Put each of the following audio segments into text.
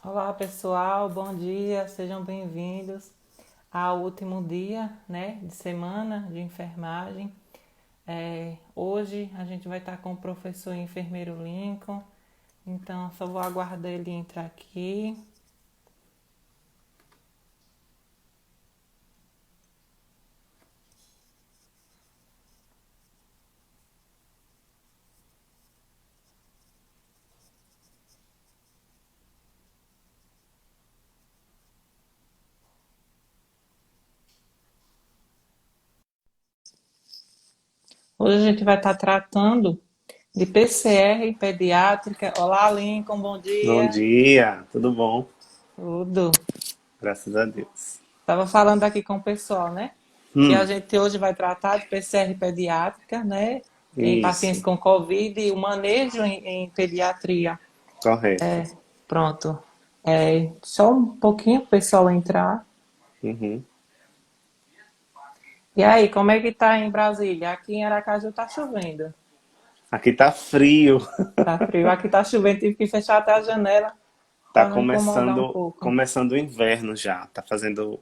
Olá pessoal, bom dia, sejam bem-vindos ao último dia, né, de semana de enfermagem. Hoje a gente vai estar com o professor enfermeiro Lincoln, então só vou aguardar ele entrar aqui. Hoje a gente vai estar tratando de PCR pediátrica. Olá Lincoln, bom Bom dia. dia, tudo bom? Tudo. Graças a Deus. Estava falando aqui com o pessoal, né? Que a Hum, gente hoje vai tratar de PCR pediátrica, né? Em pacientes isso, com Covid e o manejo em pediatria. correto. Pronto. Só um pouquinho para o pessoal entrar. Uhum. E aí, como é que tá em Brasília? Aqui em Aracaju tá chovendo. Aqui tá frio, Tá frio. Aqui tá chovendo, tive que fechar até a janela tá para não incomodar um começando, pouco. começando o inverno já. Tá fazendo,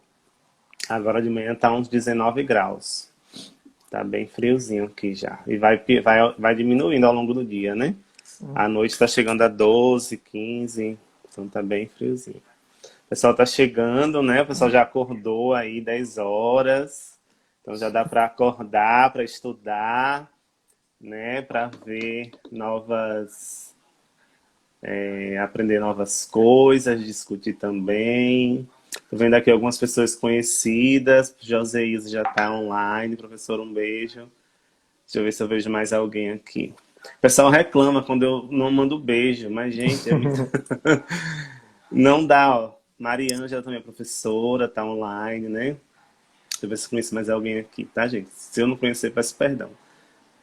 agora de manhã tá uns 19 graus. Tá bem friozinho aqui já. E vai diminuindo ao longo do dia, né? Sim. À noite tá chegando a 12, 15, então tá bem friozinho. O pessoal tá chegando, né? O pessoal já acordou aí 10 horas. Então já dá para acordar, para estudar, né, para ver novas, aprender novas coisas, discutir também. Tô vendo aqui algumas pessoas conhecidas. Joseís já está online. Professor, um beijo. Deixa eu ver se eu vejo mais alguém aqui. O pessoal reclama quando eu não mando beijo, mas, gente, não dá, ó. Mariângela também é professora, tá online, né? Deixa eu ver se eu conheço mais alguém aqui, tá, gente? Se eu não conhecer, peço perdão.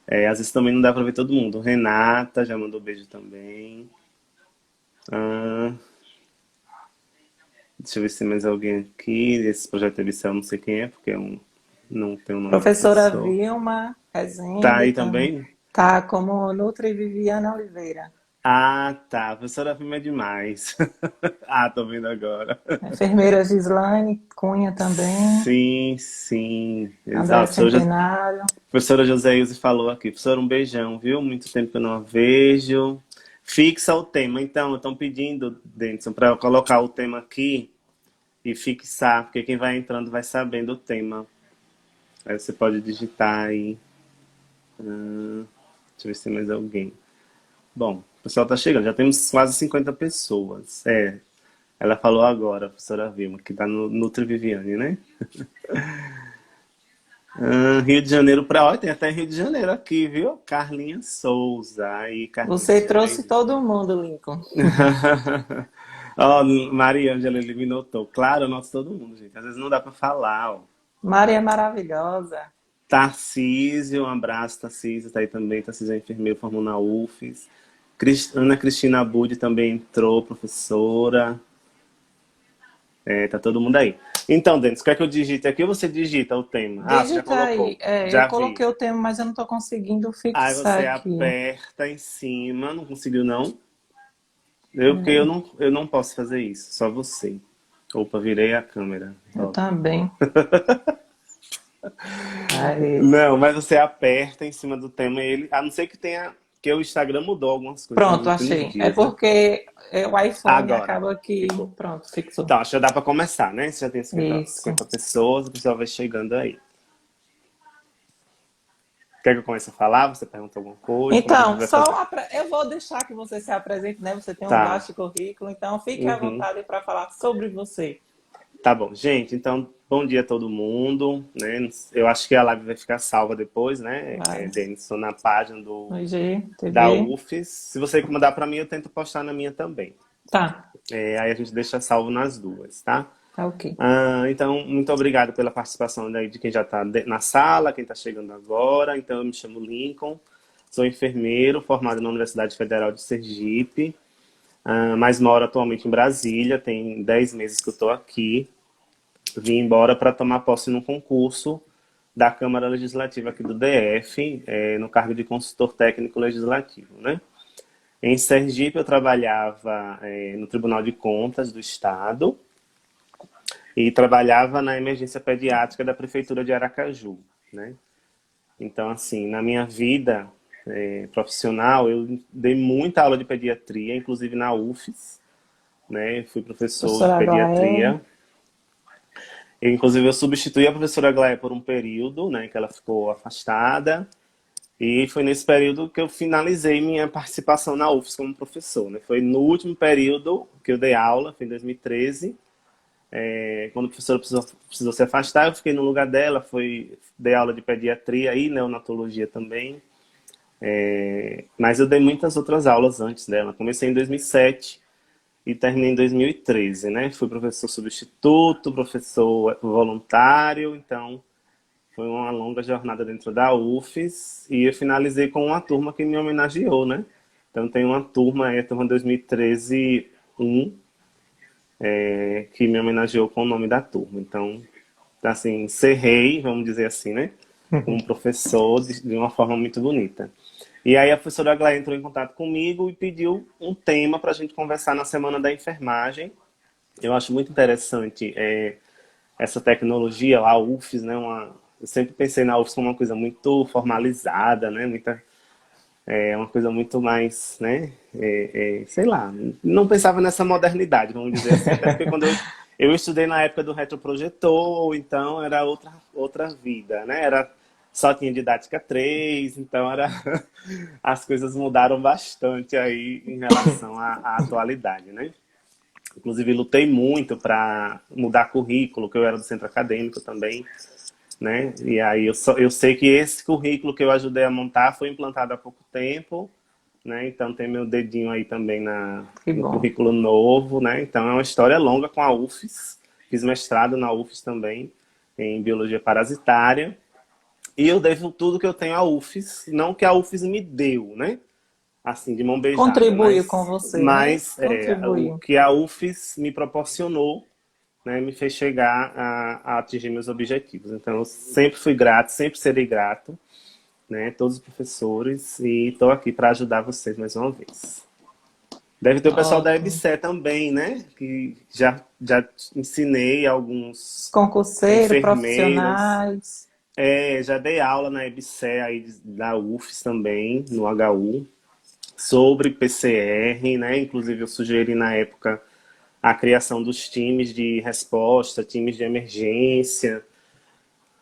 Às vezes também não dá pra ver todo mundo. Renata já mandou beijo também. Ah, deixa eu ver se tem mais alguém aqui. Esse projeto Ebicel, eu não sei quem é, porque não tem o nome da Professora pessoa. Vilma Tá Rezende aí também. também? Tá como Nutri Viviana Oliveira. Ah, tá. A professora Fima é demais. Ah, tô vendo agora. Enfermeira Gislaine Cunha também. Sim, sim. André Exato. Centenário. Professora José Ilse falou aqui. Professora, um beijão, viu? Muito tempo que eu não a vejo. Fixa o tema. Então, estão pedindo, Denison, para eu colocar o tema aqui e fixar, porque quem vai entrando vai sabendo o tema. Aí você pode digitar aí. Deixa eu ver se tem mais alguém. Bom, o pessoal tá chegando, já temos quase 50 pessoas. Ela falou agora, a professora Vilma, que tá no Nutri Viviane, né? Rio de Janeiro pra... Olha, tem até Rio de Janeiro aqui, viu? Carlinha Souza. Aí, Carlinha, Você seja trouxe bem-vinda. todo mundo, Lincoln. Ó, Maria Ângela ele me notou. Claro, eu noto todo mundo, gente. Às vezes não dá pra falar, ó. Maria maravilhosa. Tarcísio, um abraço, Tarcísio, tá aí também. Tarcísio é enfermeiro, formou na UFES. Ana Cristina Budi também entrou, professora. Tá todo mundo aí. Então, Denis, quer que eu digite aqui ou você digita o tema? Ah, você já Digita aí. colocou. Eu Já vi. coloquei o tema, mas eu não estou conseguindo Aí fixar você aqui. aperta em cima. Não conseguiu, não? Porque eu não posso fazer isso. Só você. Opa, virei a câmera. Eu Ó. também. Aí. Não, mas você aperta em cima do tema e ele. A não ser que tenha. Que o Instagram mudou algumas coisas nos Pronto, últimos achei. É dias, né? porque o iPhone Agora. acaba que. Ficou. Pronto, fixou. Então, acho que já dá pra começar, né? Você já tem 50, Isso. 50 pessoas, o pessoal vai chegando aí. Quer que eu comece a falar? Você pergunta alguma coisa? Como é que a gente Então, vai fazer? eu vou deixar que você se apresente, né? Você tem um Tá. vasto currículo, então fique à Uhum. vontade para falar sobre você. Tá bom, gente. Então, bom dia a todo mundo, né? Eu acho que a live vai ficar salva depois, né? Vai. Denison, na página No da IGTV. UFES. Se você mandar para mim, eu tento postar na minha também. Tá, Aí a gente deixa salvo nas duas, tá? tá ok. Então, muito obrigado pela participação daí de quem já está na sala, quem está chegando agora. Então, eu me chamo Lincoln, sou enfermeiro formado na Universidade Federal de Sergipe, mas moro atualmente em Brasília. Tem 10 meses que eu estou aqui. Vim embora para tomar posse num concurso da Câmara Legislativa aqui do DF, no cargo de consultor técnico legislativo, né? Em Sergipe, eu trabalhava no Tribunal de Contas do Estado e trabalhava na emergência pediátrica da Prefeitura de Aracaju, né? Então, assim, na minha vida profissional, eu dei muita aula de pediatria, inclusive na UFES, né? Fui professor de Professora Aglaé. pediatria. Inclusive, eu substituí a professora Aglaé por um período, né, que ela ficou afastada. E foi nesse período que eu finalizei minha participação na UFES como professor, né? Foi no último período que eu dei aula, foi em 2013. Quando a professora precisou se afastar, eu fiquei no lugar dela, dei aula de pediatria e neonatologia também. Mas eu dei muitas outras aulas antes dela. Comecei em 2007 e terminei em 2013, né? Fui professor substituto, professor voluntário, então foi uma longa jornada dentro da UFES e eu finalizei com uma turma que me homenageou, né? Então tem uma turma, a turma 2013 1, que me homenageou com o nome da turma. Então, assim, encerrei, vamos dizer assim, né? Como professor de uma forma muito bonita. E aí a professora Aglaé entrou em contato comigo e pediu um tema para a gente conversar na Semana da Enfermagem. Eu acho muito interessante essa tecnologia, a UFES, né? Eu sempre pensei na UFES como uma coisa muito formalizada, né? Uma coisa muito mais, né? Sei lá, não pensava nessa modernidade, vamos dizer assim, até porque quando eu estudei na época do retroprojetor, então era outra vida, né? Só tinha didática 3, então as coisas mudaram bastante aí em relação à atualidade, né? Inclusive, lutei muito para mudar currículo, que eu era do centro acadêmico também, né? E aí eu sei que esse currículo que eu ajudei a montar foi implantado há pouco tempo, né? Então tem meu dedinho aí também Que no bom. currículo novo, né? Então é uma história longa com a UFES. Fiz mestrado na UFES também, em biologia parasitária. E eu devo tudo que eu tenho à UFES, não que a UFES me deu, né? Assim, de mão beijada, Contribuiu com mas, você, né? mas o Contribuiu. que a UFES me proporcionou, né, me fez chegar a atingir meus objetivos. Então, eu sempre fui grato, sempre serei grato, né, todos os professores, e estou aqui para ajudar vocês mais uma vez. Deve ter o pessoal da Ótimo. EBSE também, né, que já ensinei Os alguns concurseiros, enfermeiros. profissionais. Já dei aula na EBSE aí da UFES também, no HU, sobre PCR, né? Inclusive eu sugeri na época a criação dos times de resposta, times de emergência.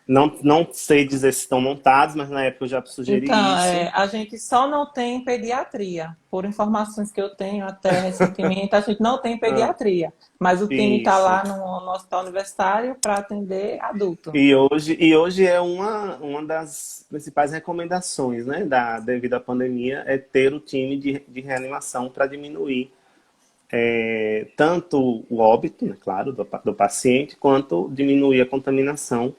Não sei dizer se estão montados, mas na época eu já sugeri Então, isso. a gente só não tem pediatria. Por informações que eu tenho até recentemente, a gente não tem Ah, pediatria. Mas o time está isso. lá no hospital universitário para atender adulto. E hoje é uma das principais recomendações, né, devido à pandemia, é ter o time de reanimação para diminuir tanto o óbito, né, claro, do paciente, quanto diminuir a contaminação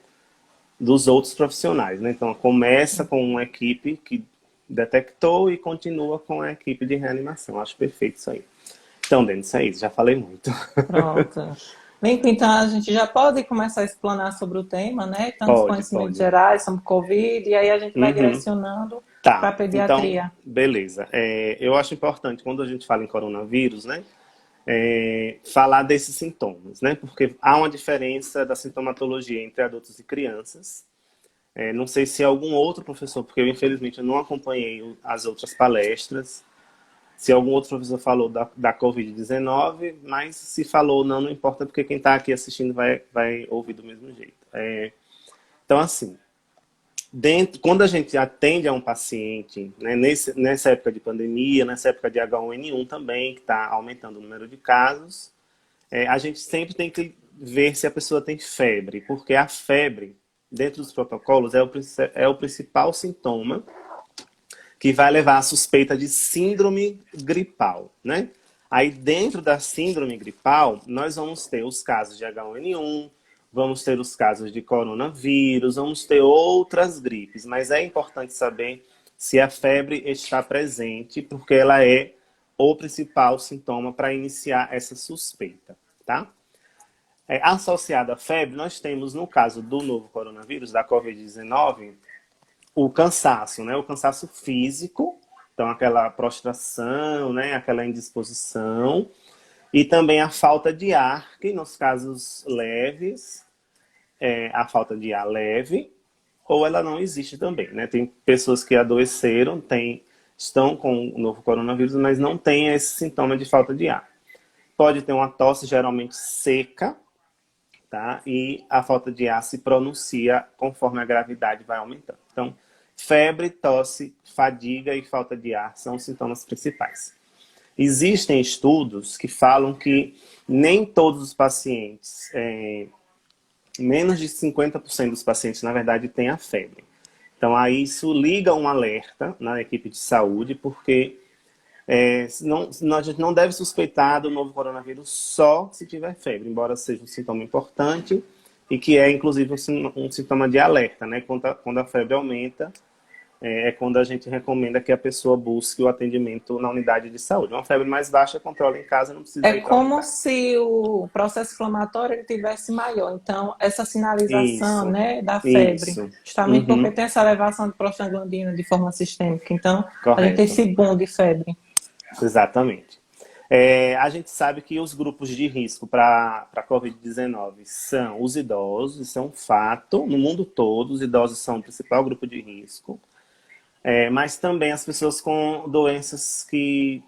dos outros profissionais, né? Então começa com uma equipe que detectou e continua com a equipe de reanimação. Acho perfeito isso aí. Então, Denis, é isso. Já falei muito. Pronto. Bem, então a gente já pode começar a explanar sobre o tema, né? Tanto os Pode, conhecimentos pode. gerais sobre Covid, e aí a gente vai Uhum. direcionando para a Tá. Então, pediatria. beleza. Eu acho importante quando a gente fala em coronavírus, né? Falar desses sintomas, né? Porque há uma diferença da sintomatologia entre adultos e crianças. Não sei se algum outro professor, porque eu infelizmente eu não acompanhei as outras palestras, se algum outro professor falou da Covid-19, mas se falou não, não importa, porque quem está aqui assistindo vai ouvir do mesmo jeito. Então, assim, quando a gente atende a um paciente, né, nessa época de pandemia, nessa época de H1N1 também, que está aumentando o número de casos, a gente sempre tem que ver se a pessoa tem febre, porque a febre, dentro dos protocolos, é o principal sintoma que vai levar à suspeita de síndrome gripal, né? Aí, dentro da síndrome gripal, nós vamos ter os casos de H1N1, vamos ter os casos de coronavírus, vamos ter outras gripes, mas é importante saber se a febre está presente, porque ela é o principal sintoma para iniciar essa suspeita, tá? Associado à febre, nós temos, no caso do novo coronavírus, da Covid-19, o cansaço, né? O cansaço físico Então, aquela prostração, né? Aquela indisposição. E também a falta de ar, que nos casos leves, é a falta de ar leve, ou ela não existe também, né? Tem pessoas que adoeceram, estão com o novo coronavírus, mas não têm esse sintoma de falta de ar. Pode ter uma tosse geralmente seca, tá? E a falta de ar se pronuncia conforme a gravidade vai aumentando. Então, febre, tosse, fadiga e falta de ar são os sintomas principais. Existem estudos que falam que nem todos os pacientes, menos de 50% dos pacientes, na verdade, têm a febre. Então, aí isso liga um alerta na equipe de saúde, porque a gente não deve suspeitar do novo coronavírus só se tiver febre, embora seja um sintoma importante e que é, inclusive, um sintoma de alerta, né? Quando a febre aumenta, quando a gente recomenda que a pessoa busque o atendimento na unidade de saúde. Uma febre mais baixa, controla em casa, não precisa É ir para a como unidade. se o processo inflamatório ele tivesse maior. Então, essa sinalização, Isso, né, da febre, isso. justamente porque Uhum, tem essa elevação de prostaglandina de forma sistêmica. Então, a gente tem correto. esse boom de febre. Exatamente. A gente sabe que os grupos de risco para a Covid-19 são os idosos, isso é um fato. No mundo todo, os idosos são o principal grupo de risco. Mas também as pessoas com doenças que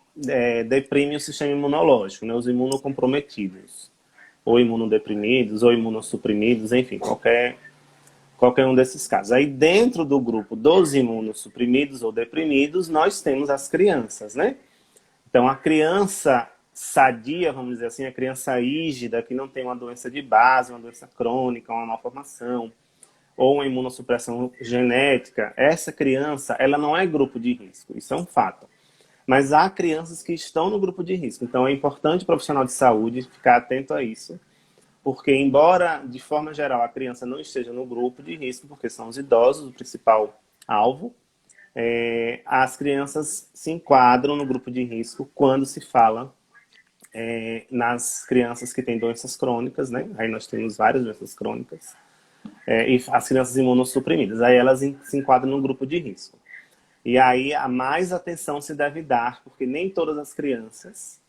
deprimem o sistema imunológico, né? Os imunocomprometidos, ou imunodeprimidos, ou imunossuprimidos, enfim, qualquer um desses casos. Aí dentro do grupo dos imunossuprimidos ou deprimidos, nós temos as crianças, né? Então, a criança sadia, vamos dizer assim, a criança rígida, que não tem uma doença de base, uma doença crônica, uma malformação, ou uma imunossupressão genética, essa criança, ela não é grupo de risco, isso é um fato. Mas há crianças que estão no grupo de risco, então é importante o profissional de saúde ficar atento a isso, porque embora, de forma geral, a criança não esteja no grupo de risco, porque são os idosos o principal alvo, as crianças se enquadram no grupo de risco quando se fala nas crianças que têm doenças crônicas, né? Aí nós temos várias doenças crônicas, e as crianças imunossuprimidas. Aí elas se enquadram no grupo de risco. E aí a mais atenção se deve dar, porque nem todas as crianças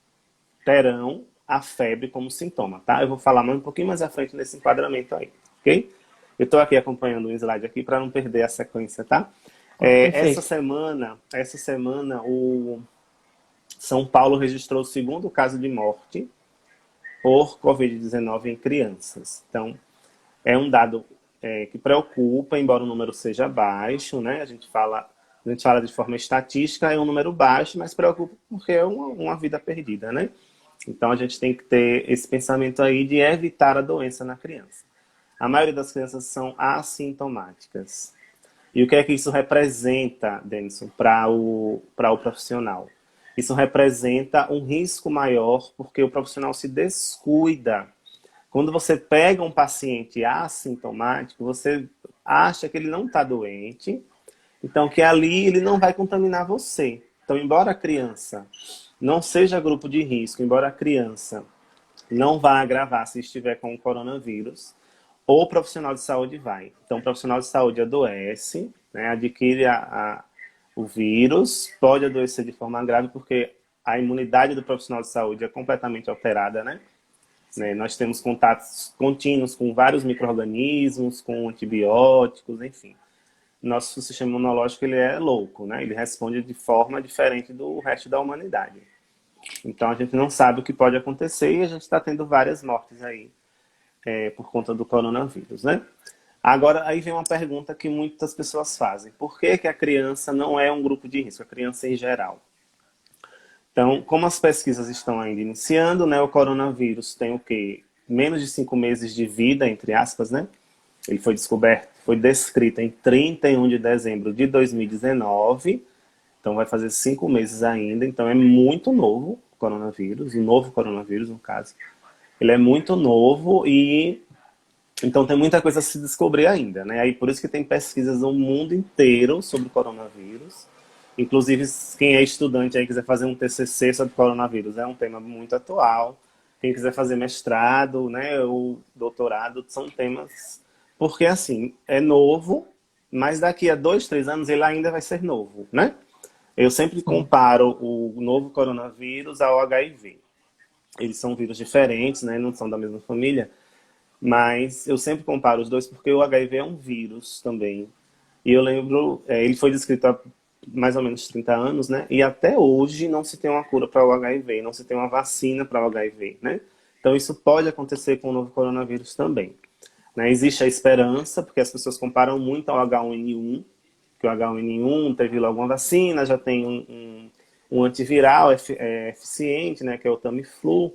terão a febre como sintoma, tá? Eu vou falar um pouquinho mais à frente nesse enquadramento aí, ok? Eu estou aqui acompanhando um slide aqui para não perder a sequência, tá? Essa Perfeito. semana, o São Paulo registrou o segundo caso de morte por Covid-19 em crianças. Então, é um dado que preocupa, embora o número seja baixo, né? A gente fala de forma estatística, é um número baixo, mas preocupa porque é uma vida perdida, né? Então, a gente tem que ter esse pensamento aí de evitar a doença na criança. A maioria das crianças são assintomáticas. E o que é que isso representa, Denison, para o profissional? Isso representa um risco maior porque o profissional se descuida. Quando você pega um paciente assintomático, você acha que ele não está doente, então que ali ele não vai contaminar você. Então, embora a criança não seja grupo de risco, embora a criança não vá agravar se estiver com o coronavírus, o profissional de saúde vai. Então, o profissional de saúde adoece, né, adquire o vírus, pode adoecer de forma grave porque a imunidade do profissional de saúde é completamente alterada, né? Nós temos contatos contínuos com vários micro-organismos, com antibióticos, enfim. Nosso sistema imunológico ele é louco, né? Ele responde de forma diferente do resto da humanidade. Então a gente não sabe o que pode acontecer e a gente está tendo várias mortes aí por conta do coronavírus, né? Agora, aí vem uma pergunta que muitas pessoas fazem. Por que que a criança não é um grupo de risco, a criança em geral? Então, como as pesquisas estão ainda iniciando, né, o coronavírus tem o quê? Menos de 5 meses de vida, entre aspas, né? Ele foi descrito em 31 de dezembro de 2019, então vai fazer 5 meses ainda, então é muito novo o coronavírus, o novo coronavírus, no caso. Ele é muito novo e então tem muita coisa a se descobrir ainda, né? Aí por isso que tem pesquisas no mundo inteiro sobre o coronavírus. Inclusive, quem é estudante aí quiser fazer um TCC sobre coronavírus, é um tema muito atual. Quem quiser fazer mestrado, né, ou doutorado, são temas... Porque, assim, é novo, mas daqui a 2, 3 anos ele ainda vai ser novo, né? Eu sempre Sim. comparo o novo coronavírus ao HIV. Eles são vírus diferentes, né? Não são da mesma família, mas eu sempre comparo os dois porque o HIV é um vírus também. E eu lembro, ele foi descrito há mais ou menos 30 anos, né? E até hoje não se tem uma cura para o HIV, não se tem uma vacina para o HIV, né? Então isso pode acontecer com o novo coronavírus também. Né? Existe a esperança, porque as pessoas comparam muito ao H1N1, que o H1N1 teve logo uma vacina, já tem um antiviral eficiente, né? Que é o Tamiflu.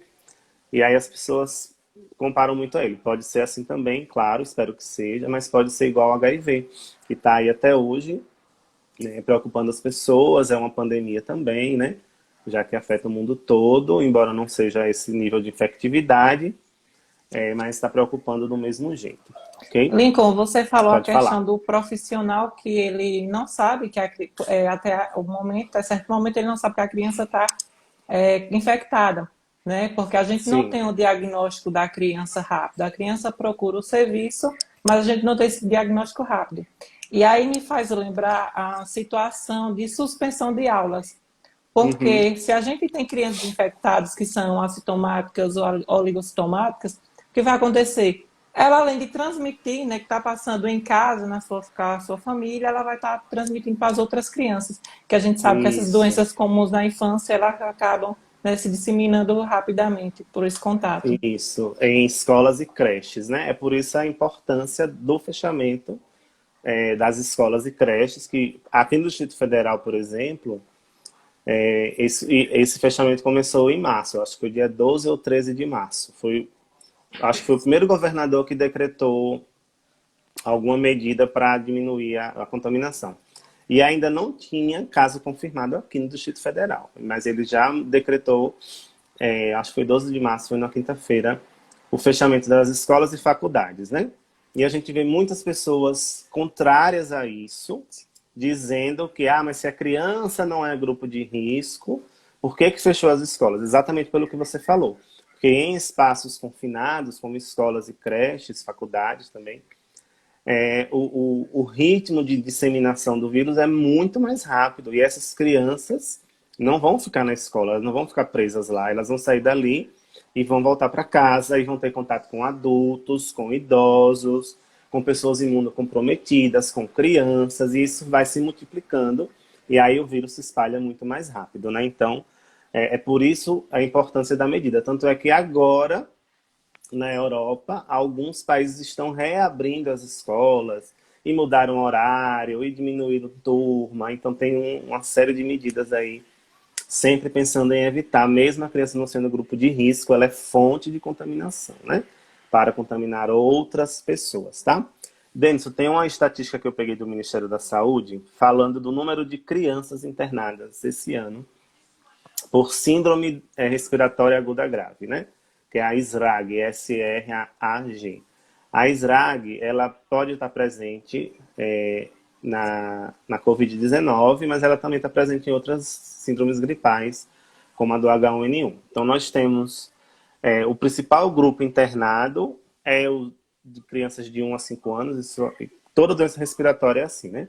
E aí as pessoas comparam muito a ele. Pode ser assim também, claro, espero que seja, mas pode ser igual ao HIV, que está aí até hoje, né, preocupando as pessoas, é uma pandemia também, né? Já que afeta o mundo todo, embora não seja esse nível de infectividade, mas está preocupando do mesmo jeito, ok? Lincoln, você falou a Pode questão falar. do profissional que ele não sabe que até o momento, a certo momento ele não sabe que a criança está infectada, né? Porque a gente não Sim, tem o diagnóstico da criança rápido. A criança procura o serviço, mas a gente não tem esse diagnóstico rápido. E aí me faz lembrar a situação de suspensão de aulas. uhum, Porque se a gente tem crianças infectadas que são assintomáticas ou oligossintomáticas, o que vai acontecer? Ela, além de transmitir, né, que está passando em casa, com a sua família, ela vai estar transmitindo para as outras crianças. Que a gente sabe que essas isso, doenças comuns na infância, elas acabam, né, se disseminando rapidamente por esse contato. isso, em escolas e creches, né? É por isso a importância do fechamento das escolas e creches, que aqui no Distrito Federal, por exemplo, esse fechamento começou em março, acho que foi dia 12 ou 13 de março. Acho que foi o primeiro governador que decretou alguma medida para diminuir a contaminação. E ainda não tinha caso confirmado aqui no Distrito Federal, mas ele já decretou, acho que foi 12 de março, foi na quinta-feira, o fechamento das escolas e faculdades, né? E a gente vê muitas pessoas contrárias a isso, dizendo que, mas se a criança não é grupo de risco, por que que fechou as escolas? Exatamente pelo que você falou. Porque em espaços confinados, como escolas e creches, faculdades também, o ritmo de disseminação do vírus é muito mais rápido. E essas crianças não vão ficar na escola, elas não vão ficar presas lá, elas vão sair dali e vão voltar para casa e vão ter contato com adultos, com idosos, com pessoas imunocomprometidas, com crianças, e isso vai se multiplicando e aí o vírus se espalha muito mais rápido, né? Então, é por isso a importância da medida. Tanto é que agora na Europa, alguns países estão reabrindo as escolas e mudaram horário e diminuíram turma. Então tem uma série de medidas aí, sempre pensando em evitar, mesmo a criança não sendo grupo de risco, ela é fonte de contaminação, né? Para contaminar outras pessoas, tá? Denison, tem uma estatística que eu peguei do Ministério da Saúde falando do número de crianças internadas esse ano por síndrome respiratória aguda grave, né? Que é a SRAG, S-R-A-G. A SRAG, ela pode estar presente na Covid-19, mas ela também está presente em outras síndromes gripais, como a do H1N1. Então, nós temos o principal grupo internado é o de crianças de 1 a 5 anos, toda doença respiratória é assim, né?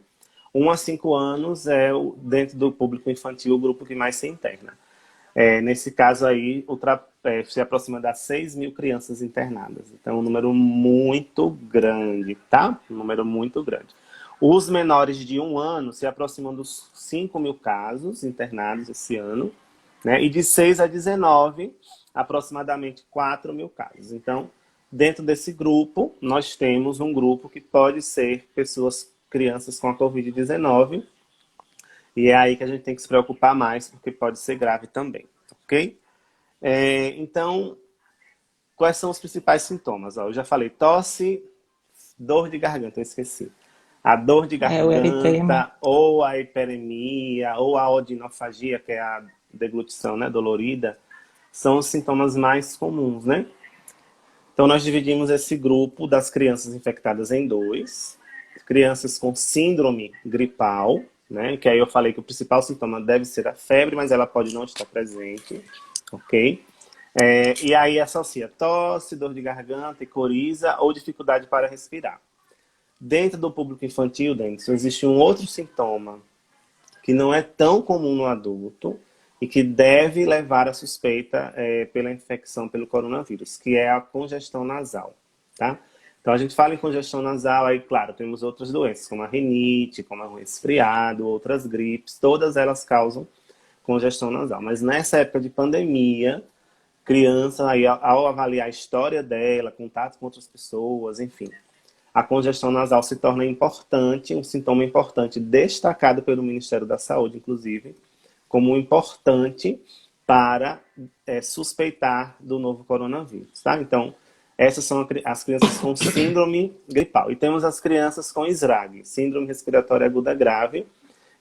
1 a 5 anos é, dentro do público infantil, o grupo que mais se interna. Nesse caso aí, se aproxima das 6 mil crianças internadas. Então, é um número muito grande, tá? Um número muito grande. Os menores de 1 ano se aproximam dos 5 mil casos internados esse ano, né? E de 6 a 19, aproximadamente 4 mil casos. Então, dentro desse grupo, nós temos um grupo que pode ser crianças com a Covid-19, e é aí que a gente tem que se preocupar mais, porque pode ser grave também, ok? Então, quais são os principais sintomas? Ó, eu já falei tosse, dor de garganta, eu esqueci. A dor de É o eritema. garganta, ou a hiperemia, ou a odinofagia, que é a deglutição, né, dolorida, são os sintomas mais comuns, né? Então, nós dividimos esse grupo das crianças infectadas em dois. Crianças com síndrome gripal, né? Que aí eu falei que o principal sintoma deve ser a febre, mas ela pode não estar presente, ok? E aí associa tosse, dor de garganta e coriza ou dificuldade para respirar. Dentro do público infantil, Denison, existe um outro sintoma que não é tão comum no adulto e que deve levar à suspeita pela infecção pelo coronavírus, que é a congestão nasal, tá? Então, a gente fala em congestão nasal, aí, claro, temos outras doenças, como a rinite, como o resfriado, outras gripes, todas elas causam congestão nasal. Mas nessa época de pandemia, criança, aí, ao avaliar a história dela, contato com outras pessoas, enfim, a congestão nasal se torna importante, um sintoma importante, destacado pelo Ministério da Saúde, inclusive, como importante para suspeitar do novo coronavírus, tá? Então, essas são as crianças com síndrome gripal. E temos as crianças com SRAG, síndrome respiratória aguda grave,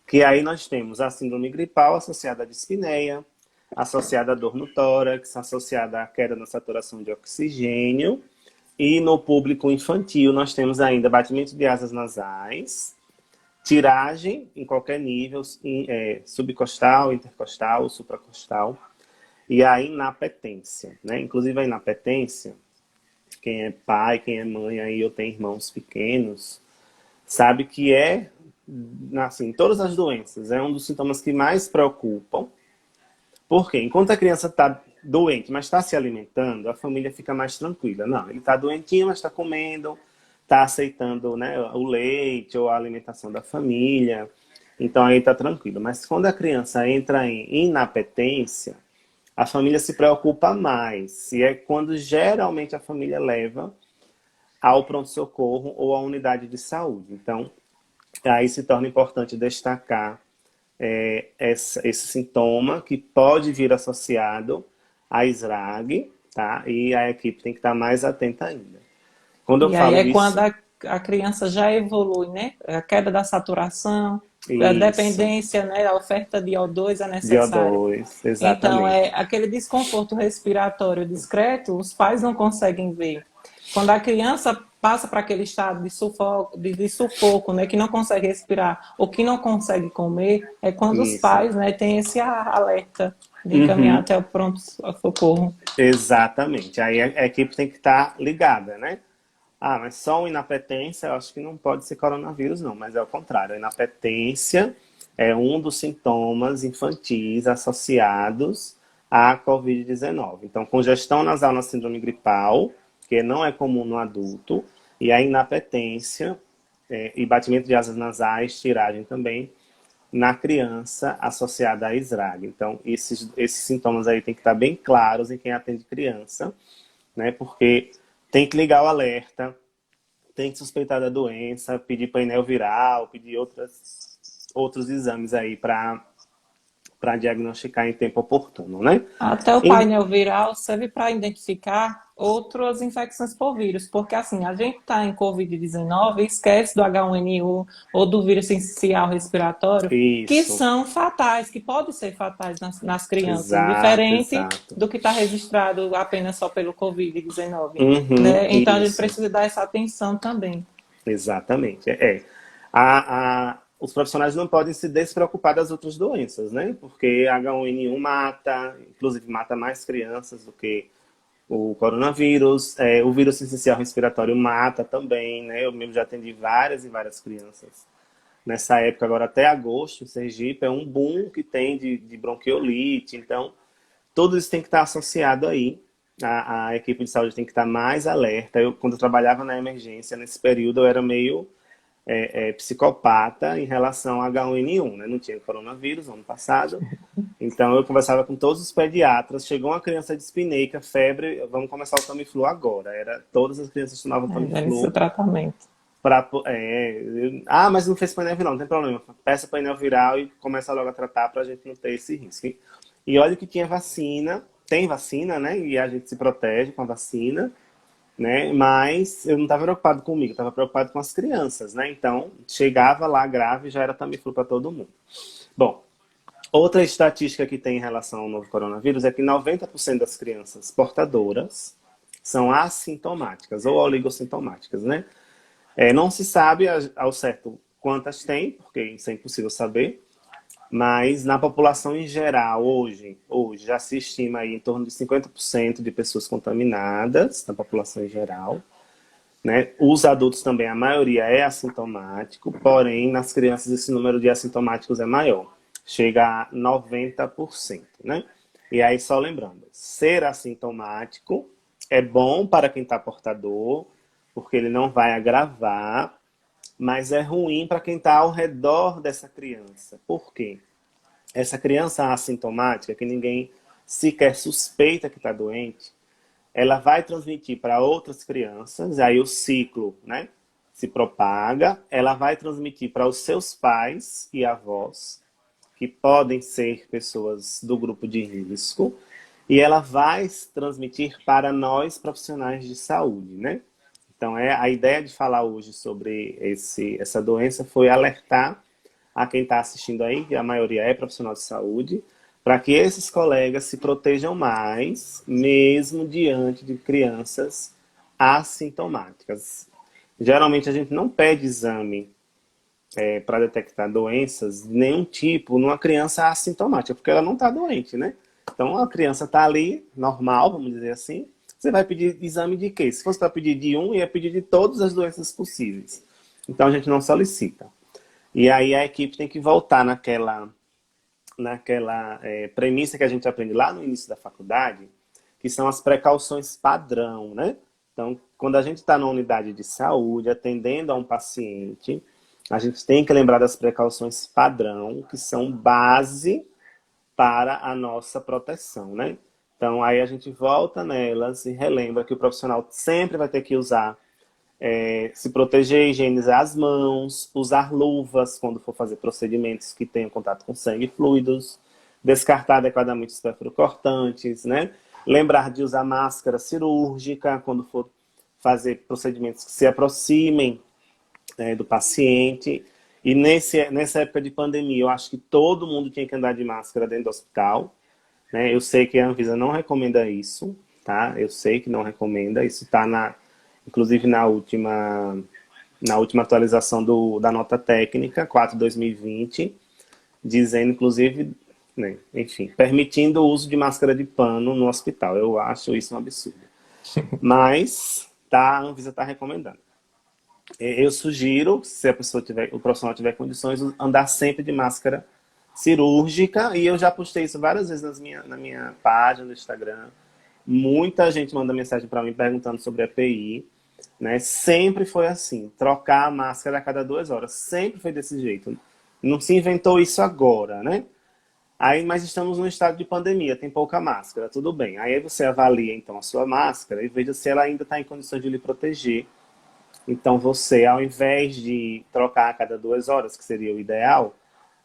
que aí nós temos a síndrome gripal associada à dispneia, associada à dor no tórax, associada à queda na saturação de oxigênio. E no público infantil nós temos ainda batimento de asas nasais, tiragem em qualquer nível, subcostal, intercostal, supracostal, e a inapetência, né? Inclusive a inapetência, quem é pai, quem é mãe, aí eu tenho irmãos pequenos, sabe que assim, todas as doenças, é um dos sintomas que mais preocupam. Porque enquanto a criança está doente, mas está se alimentando, a família fica mais tranquila. Não, ele está doentinho, mas está comendo, está aceitando, né, o leite ou a alimentação da família. Então aí está tranquilo. Mas quando a criança entra em inapetência, a família se preocupa mais. E é quando geralmente a família leva ao pronto-socorro ou à unidade de saúde. Então, aí se torna importante destacar esse sintoma que pode vir associado a SRAG, tá? E a equipe tem que estar mais atenta ainda. Quando eu E aí falo é quando isso, a criança já evolui, né? A queda da saturação, a isso, dependência, né? A oferta de O2 é de necessária. O2, Então, exatamente. aquele desconforto respiratório discreto, os pais não conseguem ver. Quando a criança passa para aquele estado de sufoco, né, que não consegue respirar ou que não consegue comer, é quando os Isso. pais, né, têm esse alerta de encaminhar Uhum, até o pronto-socorro. exatamente. Aí a equipe tem que estar ligada, né? Ah, mas só uma inapetência, eu acho que não pode ser coronavírus, não, mas é o contrário. A inapetência é um dos sintomas infantis associados à Covid-19. Então, congestão nasal na síndrome gripal, que não é comum no adulto, e a inapetência e batimento de asas nasais, tiragem também, na criança associada a SRAG. Então, esses sintomas aí tem que estar bem claros em quem atende criança, né? Porque tem que ligar o alerta, tem que suspeitar da doença, pedir painel viral, pedir outros exames aí para diagnosticar em tempo oportuno, né? Até o E, painel viral serve para identificar outras infecções por vírus, porque assim, a gente está em Covid-19 e esquece do H1N1 ou do vírus essencial respiratório, que isso, são fatais, que podem ser fatais nas crianças, exato, diferente exato. do que está registrado apenas só pelo Covid-19, Uhum, né? Então a gente isso. precisa dar essa atenção também. Exatamente. Os profissionais não podem se despreocupar das outras doenças, né? Porque H1N1 mata, inclusive mata mais crianças do que o coronavírus. O vírus essencial respiratório mata também, né? Eu mesmo já atendi várias e várias crianças. Nessa época, agora até agosto, em Sergipe, é um boom que tem de bronquiolite. Então, tudo isso tem que estar associado aí. A equipe de saúde tem que estar mais alerta. Quando eu trabalhava na emergência, nesse período, eu era meio psicopata em relação a H1N1, né? Não tinha coronavírus no ano passado. Então, eu conversava com todos os pediatras. Chegou uma criança dispneica, febre, vamos começar o Tamiflu agora. Todas as crianças tomavam Já inicia o Tamiflu. tratamento. Mas não fez painel viral, não tem problema. Peça painel viral e começa logo a tratar para a gente não ter esse risco. E olha que tinha vacina, tem vacina, né? E a gente se protege com a vacina, né? Mas eu não estava preocupado comigo, estava preocupado com as crianças, né? Então, chegava lá grave, já era Tamiflu para todo mundo. Bom, outra estatística que tem em relação ao novo coronavírus é que 90% das crianças portadoras são assintomáticas ou oligossintomáticas, né? Não se sabe ao certo quantas tem, porque isso é impossível saber, mas na população em geral, hoje já se estima aí em torno de 50% de pessoas contaminadas na população em geral, né? Os adultos também, a maioria é assintomático, porém nas crianças esse número de assintomáticos é maior. chega a 90%, né? E aí, só lembrando, ser assintomático é bom para quem está portador, porque ele não vai agravar, mas é ruim para quem está ao redor dessa criança. Por quê? Essa criança assintomática, que ninguém sequer suspeita que está doente, ela vai transmitir para outras crianças, aí o ciclo, né, se propaga, ela vai transmitir para os seus pais e avós, que podem ser pessoas do grupo de risco, e ela vai transmitir para nós profissionais de saúde, né? Então, a ideia de falar hoje sobre essa doença foi alertar a quem está assistindo aí, que a maioria é profissional de saúde, para que esses colegas se protejam mais, mesmo diante de crianças assintomáticas. Geralmente a gente não pede exame para detectar doenças de nenhum tipo numa criança assintomática, porque ela não está doente, né? Então a criança está ali, normal, vamos dizer assim. Você vai pedir exame de quê? Se fosse para pedir de um, ia pedir de todas as doenças possíveis. Então a gente não solicita. E aí a equipe tem que voltar naquela premissa que a gente aprende lá no início da faculdade, que são as precauções padrão, né? Então, quando a gente está na unidade de saúde, atendendo a um paciente, a gente tem que lembrar das precauções padrão, que são base para a nossa proteção, né? Então, aí a gente volta nelas e relembra que o profissional sempre vai ter que usar, se proteger, higienizar as mãos, usar luvas quando for fazer procedimentos que tenham contato com sangue e fluidos, descartar adequadamente os cortantes, né? Lembrar de usar máscara cirúrgica quando for fazer procedimentos que se aproximem do paciente. E nessa época de pandemia, eu acho que todo mundo tinha que andar de máscara dentro do hospital, né? Eu sei que a Anvisa não recomenda isso, tá? Eu sei que não recomenda. Isso está inclusive na última atualização da nota técnica, 4/2020, dizendo, inclusive, né, enfim, permitindo o uso de máscara de pano no hospital. Eu acho isso um absurdo. Mas a Anvisa está recomendando. Eu sugiro, se o profissional tiver condições, andar sempre de máscara cirúrgica, e eu já postei isso várias vezes na minha página do Instagram. Muita gente manda mensagem para mim perguntando sobre a EPI, né? Sempre foi assim, trocar a máscara a cada 2 horas, sempre foi desse jeito. Não se inventou isso agora, né? Aí, mas estamos num estado de pandemia, tem pouca máscara, tudo bem. Aí você avalia então a sua máscara e veja se ela ainda está em condições de lhe proteger. Então você, ao invés de trocar a cada 2 horas, que seria o ideal,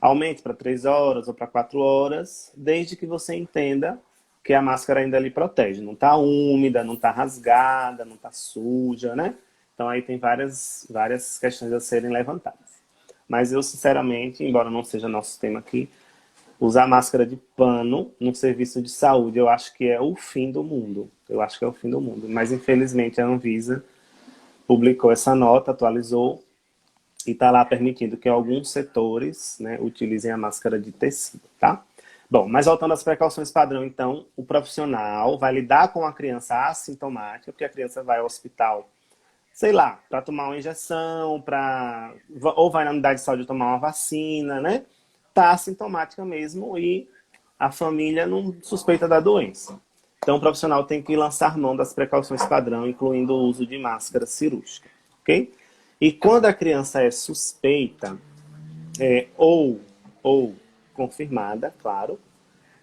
aumente para 3 horas ou para 4 horas, desde que você entenda que a máscara ainda lhe protege. Não está úmida, não está rasgada, não está suja, né? Então aí tem várias questões a serem levantadas. Mas eu, sinceramente, embora não seja nosso tema aqui, usar máscara de pano num serviço de saúde, eu acho que é o fim do mundo. Eu acho que é o fim do mundo. Mas, infelizmente, a Anvisa publicou essa nota, atualizou, e está lá permitindo que alguns setores, né, utilizem a máscara de tecido, tá? Bom, mas voltando às precauções padrão, então, o profissional vai lidar com a criança assintomática, porque a criança vai ao hospital, sei lá, para tomar uma injeção, ou vai na unidade de saúde tomar uma vacina, né? Tá assintomática mesmo e a família não suspeita da doença. Então, o profissional tem que lançar mão das precauções padrão, incluindo o uso de máscara cirúrgica, ok? E quando a criança é suspeita, ou confirmada, claro,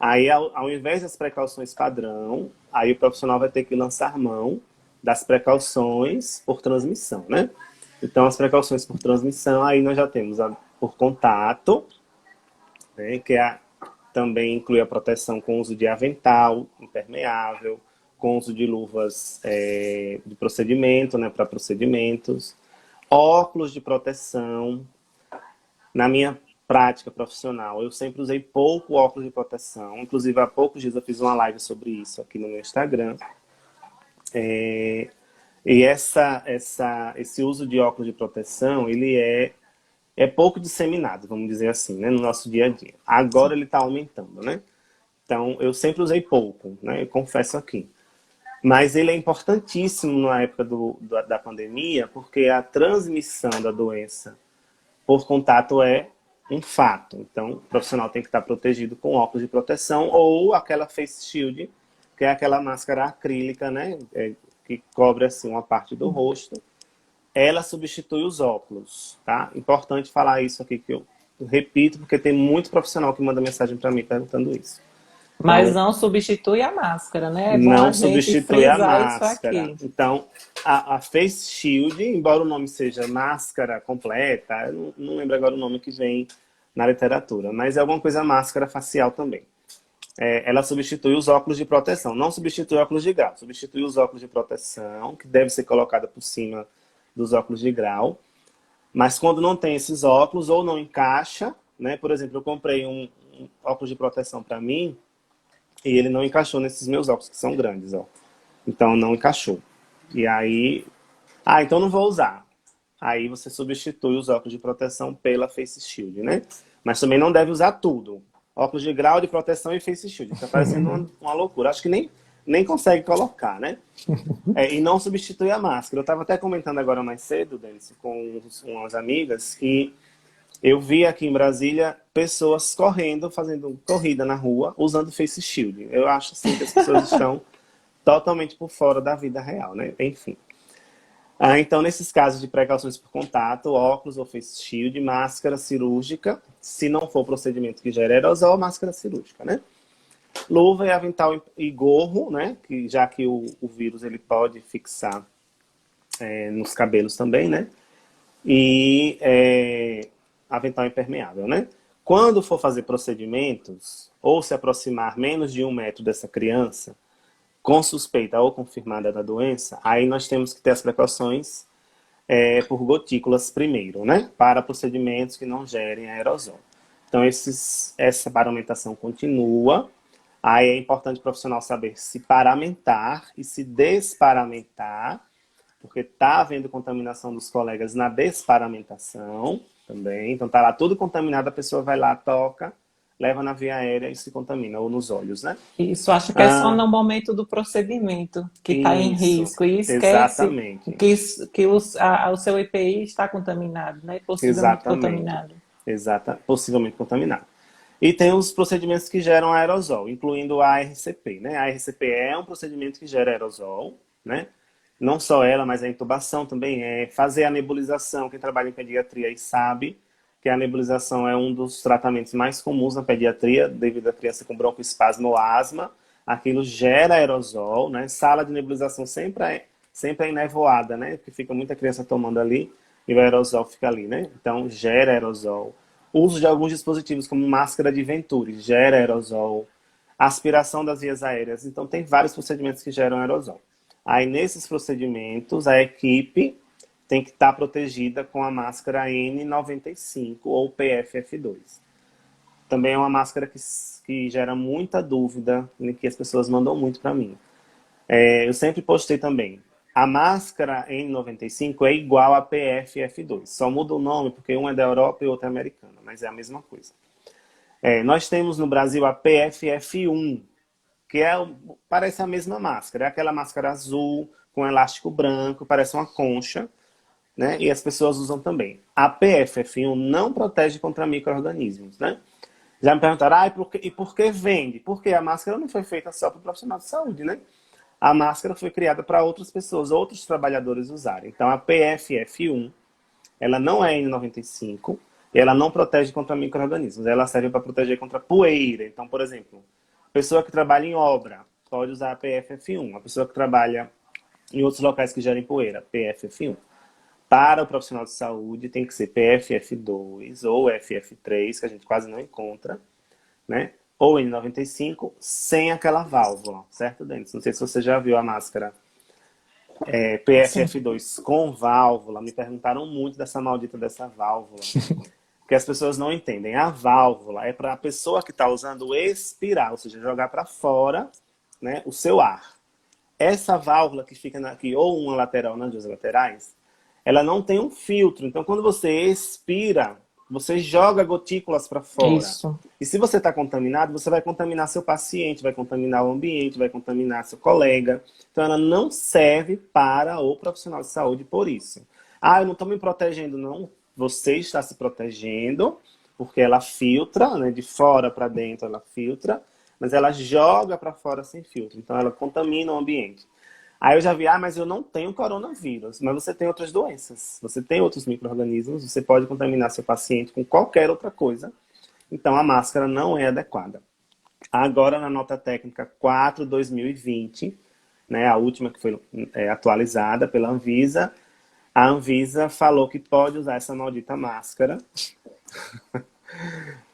aí ao invés das precauções padrão, aí o profissional vai ter que lançar mão das precauções por transmissão, né? Então, as precauções por transmissão, aí nós já temos a por contato, né, também inclui a proteção com uso de avental impermeável, com uso de luvas de procedimento, né, para procedimentos, óculos de proteção. Na minha prática profissional, eu sempre usei pouco óculos de proteção. Inclusive, há poucos dias eu fiz uma live sobre isso aqui no meu Instagram. E esse uso de óculos de proteção, ele é pouco disseminado, vamos dizer assim, né, no nosso dia a dia. Agora ele está aumentando, né? Então, eu sempre usei pouco, né? Eu confesso aqui. Mas ele é importantíssimo na época da pandemia, porque a transmissão da doença por contato é um fato. Então, o profissional tem que estar protegido com óculos de proteção ou aquela face shield, que é aquela máscara acrílica, né? Que cobre assim uma parte do rosto. Ela substitui os óculos, tá? Importante falar isso aqui que eu repito, porque tem muito profissional que manda mensagem para mim perguntando isso. Mas Então, não substitui a máscara, né? É bom a não gente substitui a frisar isso máscara. aqui. Então, a Face Shield, embora o nome seja máscara completa, eu não lembro agora o nome que vem na literatura, mas é alguma coisa máscara facial também. Ela substitui os óculos de proteção. Não substitui óculos de grau, substitui os óculos de proteção, que deve ser colocada por cima dos óculos de grau. Mas quando não tem esses óculos ou não encaixa, né? Por exemplo, eu comprei um óculos de proteção para mim e ele não encaixou nesses meus óculos, que são grandes, ó. Então não encaixou. E aí, então não vou usar. Aí você substitui os óculos de proteção pela Face Shield, né? Mas também não deve usar tudo. Óculos de grau, de proteção e Face Shield. Tá parecendo uma loucura. Acho que nem consegue colocar, né? E não substitui a máscara. Eu estava até comentando agora mais cedo, Denis, com umas amigas, que eu vi aqui em Brasília pessoas correndo, fazendo corrida na rua, usando Face Shield. Eu acho assim que as pessoas estão totalmente por fora da vida real, né? Enfim. Então, nesses casos de precauções por contato, óculos ou face shield, máscara cirúrgica, se não for procedimento que gera aerosol, máscara cirúrgica, né? Luva e avental e gorro, né? Que, já que o vírus ele pode fixar nos cabelos também, né? E avental impermeável, né? Quando for fazer procedimentos ou se aproximar menos de 1 metro dessa criança, com suspeita ou confirmada da doença, aí nós temos que ter as precauções por gotículas primeiro, né? Para procedimentos que não gerem aerosol. Então, essa paramentação continua. Aí é importante o profissional saber se paramentar e se desparamentar, porque está havendo contaminação dos colegas na desparamentação também. Então, está lá tudo contaminado, a pessoa vai lá, toca, leva na via aérea e se contamina, ou nos olhos, né? Isso, acho que é só Ah, no momento do procedimento que está em isso, risco e esquece exatamente, que o seu EPI está contaminado, né? Possivelmente exatamente, contaminado. possivelmente contaminado. E tem os procedimentos que geram aerosol, incluindo a ARCP, né? A ARCP é um procedimento que gera aerosol, né? Não só ela, mas a intubação também fazer a nebulização. Quem trabalha em pediatria aí sabe que a nebulização é um dos tratamentos mais comuns na pediatria, devido à criança com broncoespasmo ou asma. Aquilo gera aerosol, né? Sala de nebulização sempre é enevoada, né? Porque fica muita criança tomando ali e o aerosol fica ali, né? Então, gera aerosol. Uso de alguns dispositivos, como máscara de Venturi, gera aerosol. Aspiração das vias aéreas. Então, tem vários procedimentos que geram aerosol. Aí, nesses procedimentos, a equipe tem que estar protegida com a máscara N95 ou PFF2. Também é uma máscara que gera muita dúvida, e que as pessoas mandam muito para mim. Eu sempre postei também. A máscara N95 é igual a PFF2. Só muda o nome porque um é da Europa e outro é americana, mas é a mesma coisa. Nós temos no Brasil a PFF1, que parece a mesma máscara. É aquela máscara azul com elástico branco, parece uma concha, né? E as pessoas usam também. A PFF1 não protege contra micro-organismos, né? Já me perguntaram, e por que vende? Porque a máscara não foi feita só para o profissional de saúde, né? A máscara foi criada para outras pessoas, outros trabalhadores usarem. Então, a PFF1, ela não é N95 e ela não protege contra micro-organismos. Ela serve para proteger contra poeira. Então, por exemplo, a pessoa que trabalha em obra pode usar a PFF1. A pessoa que trabalha em outros locais que gerem poeira, PFF1. Para o profissional de saúde tem que ser PFF2 ou FF3, que a gente quase não encontra, né? Ou N95 sem aquela válvula, certo, Denis? Não sei se você já viu a máscara Sim. PFF2 com válvula. Me perguntaram muito dessa maldita dessa válvula, que as pessoas não entendem. A válvula é para a pessoa que está usando expirar, ou seja, jogar para fora, né, o seu ar. Essa válvula que fica aqui, ou uma lateral nas duas laterais, ela não tem um filtro. Então, quando você expira, você joga gotículas para fora. Isso. E se você está contaminado, você vai contaminar seu paciente, vai contaminar o ambiente, vai contaminar seu colega. Então, ela não serve para o profissional de saúde por isso. Eu não estou me protegendo, não. Você está se protegendo porque ela filtra, né, de fora para dentro ela filtra, mas ela joga para fora sem filtro. Então ela contamina o ambiente. Aí eu já vi, mas eu não tenho coronavírus, mas você tem outras doenças, você tem outros micro-organismos, você pode contaminar seu paciente com qualquer outra coisa. Então a máscara não é adequada. Agora na nota técnica 4/2020, né, a última que foi atualizada pela Anvisa, a Anvisa falou que pode usar essa maldita máscara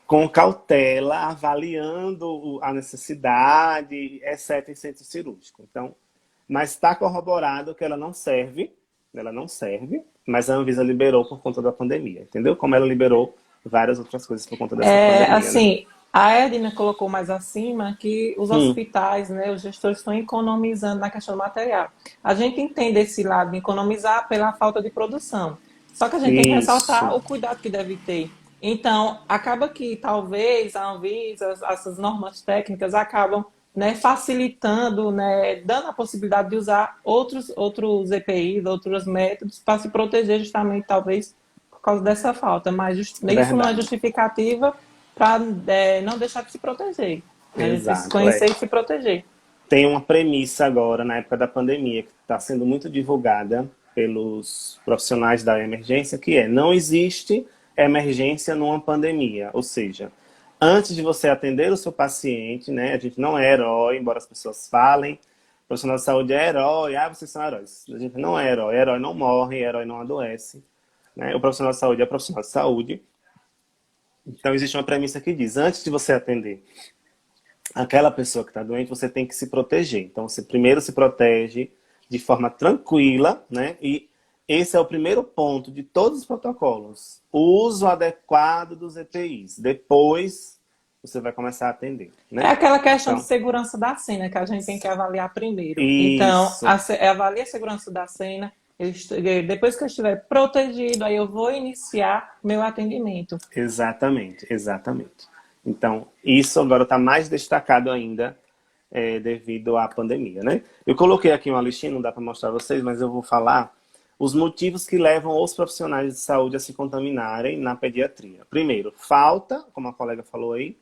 com cautela, avaliando a necessidade, exceto em centro cirúrgico. Então, mas está corroborado que ela não serve, mas a Anvisa liberou por conta da pandemia, entendeu? Como ela liberou várias outras coisas por conta dessa pandemia, né? Assim, a Edna colocou mais acima que os Hum, hospitais, né, os gestores estão economizando na questão do material. A gente entende esse lado de economizar pela falta de produção. Só que a gente tem que ressaltar isso, o cuidado que deve ter. Então, acaba que talvez a Anvisa, essas normas técnicas acabam, né, facilitando, né, dando a possibilidade de usar outros EPIs, outros métodos para se proteger justamente, talvez, por causa dessa falta. Mas isso não é verdade. justificativa para não deixar de se proteger. A gente tem que se Exato, conhecer e se proteger. Tem uma premissa agora, na época da pandemia, que está sendo muito divulgada pelos profissionais da emergência, que é: não existe emergência numa pandemia. Ou seja, antes de você atender o seu paciente, né, a gente não é herói, embora as pessoas falem, o profissional de saúde é herói, vocês são heróis. A gente não é herói não morre, herói não adoece. Né? O profissional de saúde é profissional de saúde. Então existe uma premissa que diz: antes de você atender aquela pessoa que está doente, você tem que se proteger. Então, você primeiro se protege de forma tranquila, né? E esse é o primeiro ponto de todos os protocolos. O uso adequado dos EPIs. Depois, você vai começar a atender, É né? aquela questão de Então, segurança da cena que a gente tem que avaliar primeiro. Então, isso. avalie a segurança da cena. Depois que eu estiver protegido, aí eu vou iniciar meu atendimento. Exatamente, exatamente. Então, isso agora está mais destacado ainda devido à pandemia, né? Eu coloquei aqui uma listinha, não dá para mostrar a vocês, mas eu vou falar os motivos que levam os profissionais de saúde a se contaminarem na pediatria. Primeiro, falta, como a colega falou aí,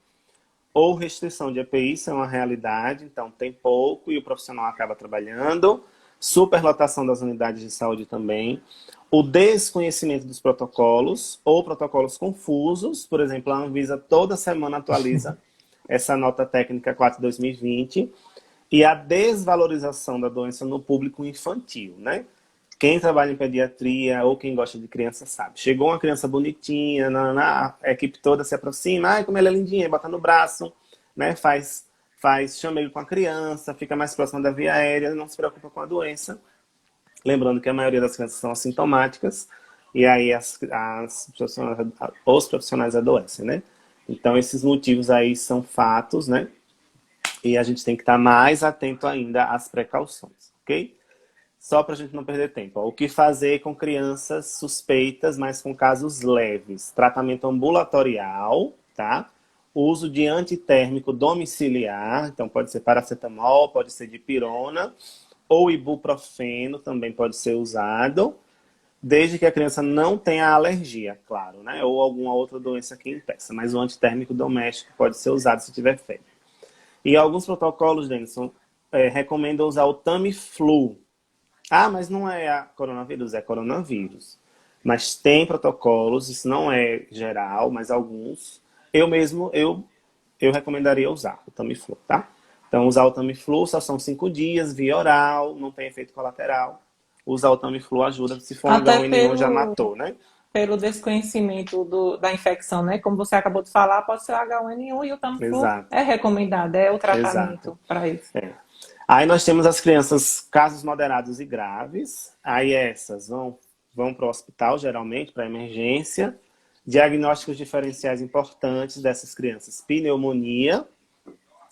ou restrição de EPI, isso é uma realidade, então tem pouco e o profissional acaba trabalhando. Superlotação das unidades de saúde também. O desconhecimento dos protocolos ou protocolos confusos. Por exemplo, a Anvisa toda semana atualiza essa nota técnica 4/2020. E a desvalorização da doença no público infantil, né? Quem trabalha em pediatria ou quem gosta de criança sabe. Chegou uma criança bonitinha, a equipe toda se aproxima, ai, como ela é lindinha, bota no braço, né? Faz chamego com a criança, fica mais próxima da via aérea, não se preocupa com a doença. Lembrando que a maioria das crianças são assintomáticas, e aí os profissionais adoecem, né? Então, esses motivos aí são fatos, né? E a gente tem que estar mais atento ainda às precauções, ok? Só para a gente não perder tempo. O que fazer com crianças suspeitas, mas com casos leves? Tratamento ambulatorial, tá? Uso de antitérmico domiciliar, então pode ser paracetamol, pode ser dipirona, ou ibuprofeno também pode ser usado, desde que a criança não tenha alergia, claro, né? Ou alguma outra doença que impeça. Mas o antitérmico doméstico pode ser usado se tiver febre. E alguns protocolos, Denison, recomendam usar o Tamiflu. Mas não é a coronavírus, é coronavírus. Mas tem protocolos, isso não é geral, mas alguns. Eu recomendaria usar o Tamiflu, tá? Então, usar o Tamiflu só são 5 dias, via oral, não tem efeito colateral. Usar o Tamiflu ajuda, se for um Até H1N1 já matou, né? pelo desconhecimento da infecção, né? Como você acabou de falar, pode ser o H1N1 e o Tamiflu Exato, é recomendado, é o exato. tratamento para isso. É. Aí nós temos as crianças, casos moderados e graves. Aí essas vão para o hospital, geralmente, para emergência. Diagnósticos diferenciais importantes dessas crianças: pneumonia,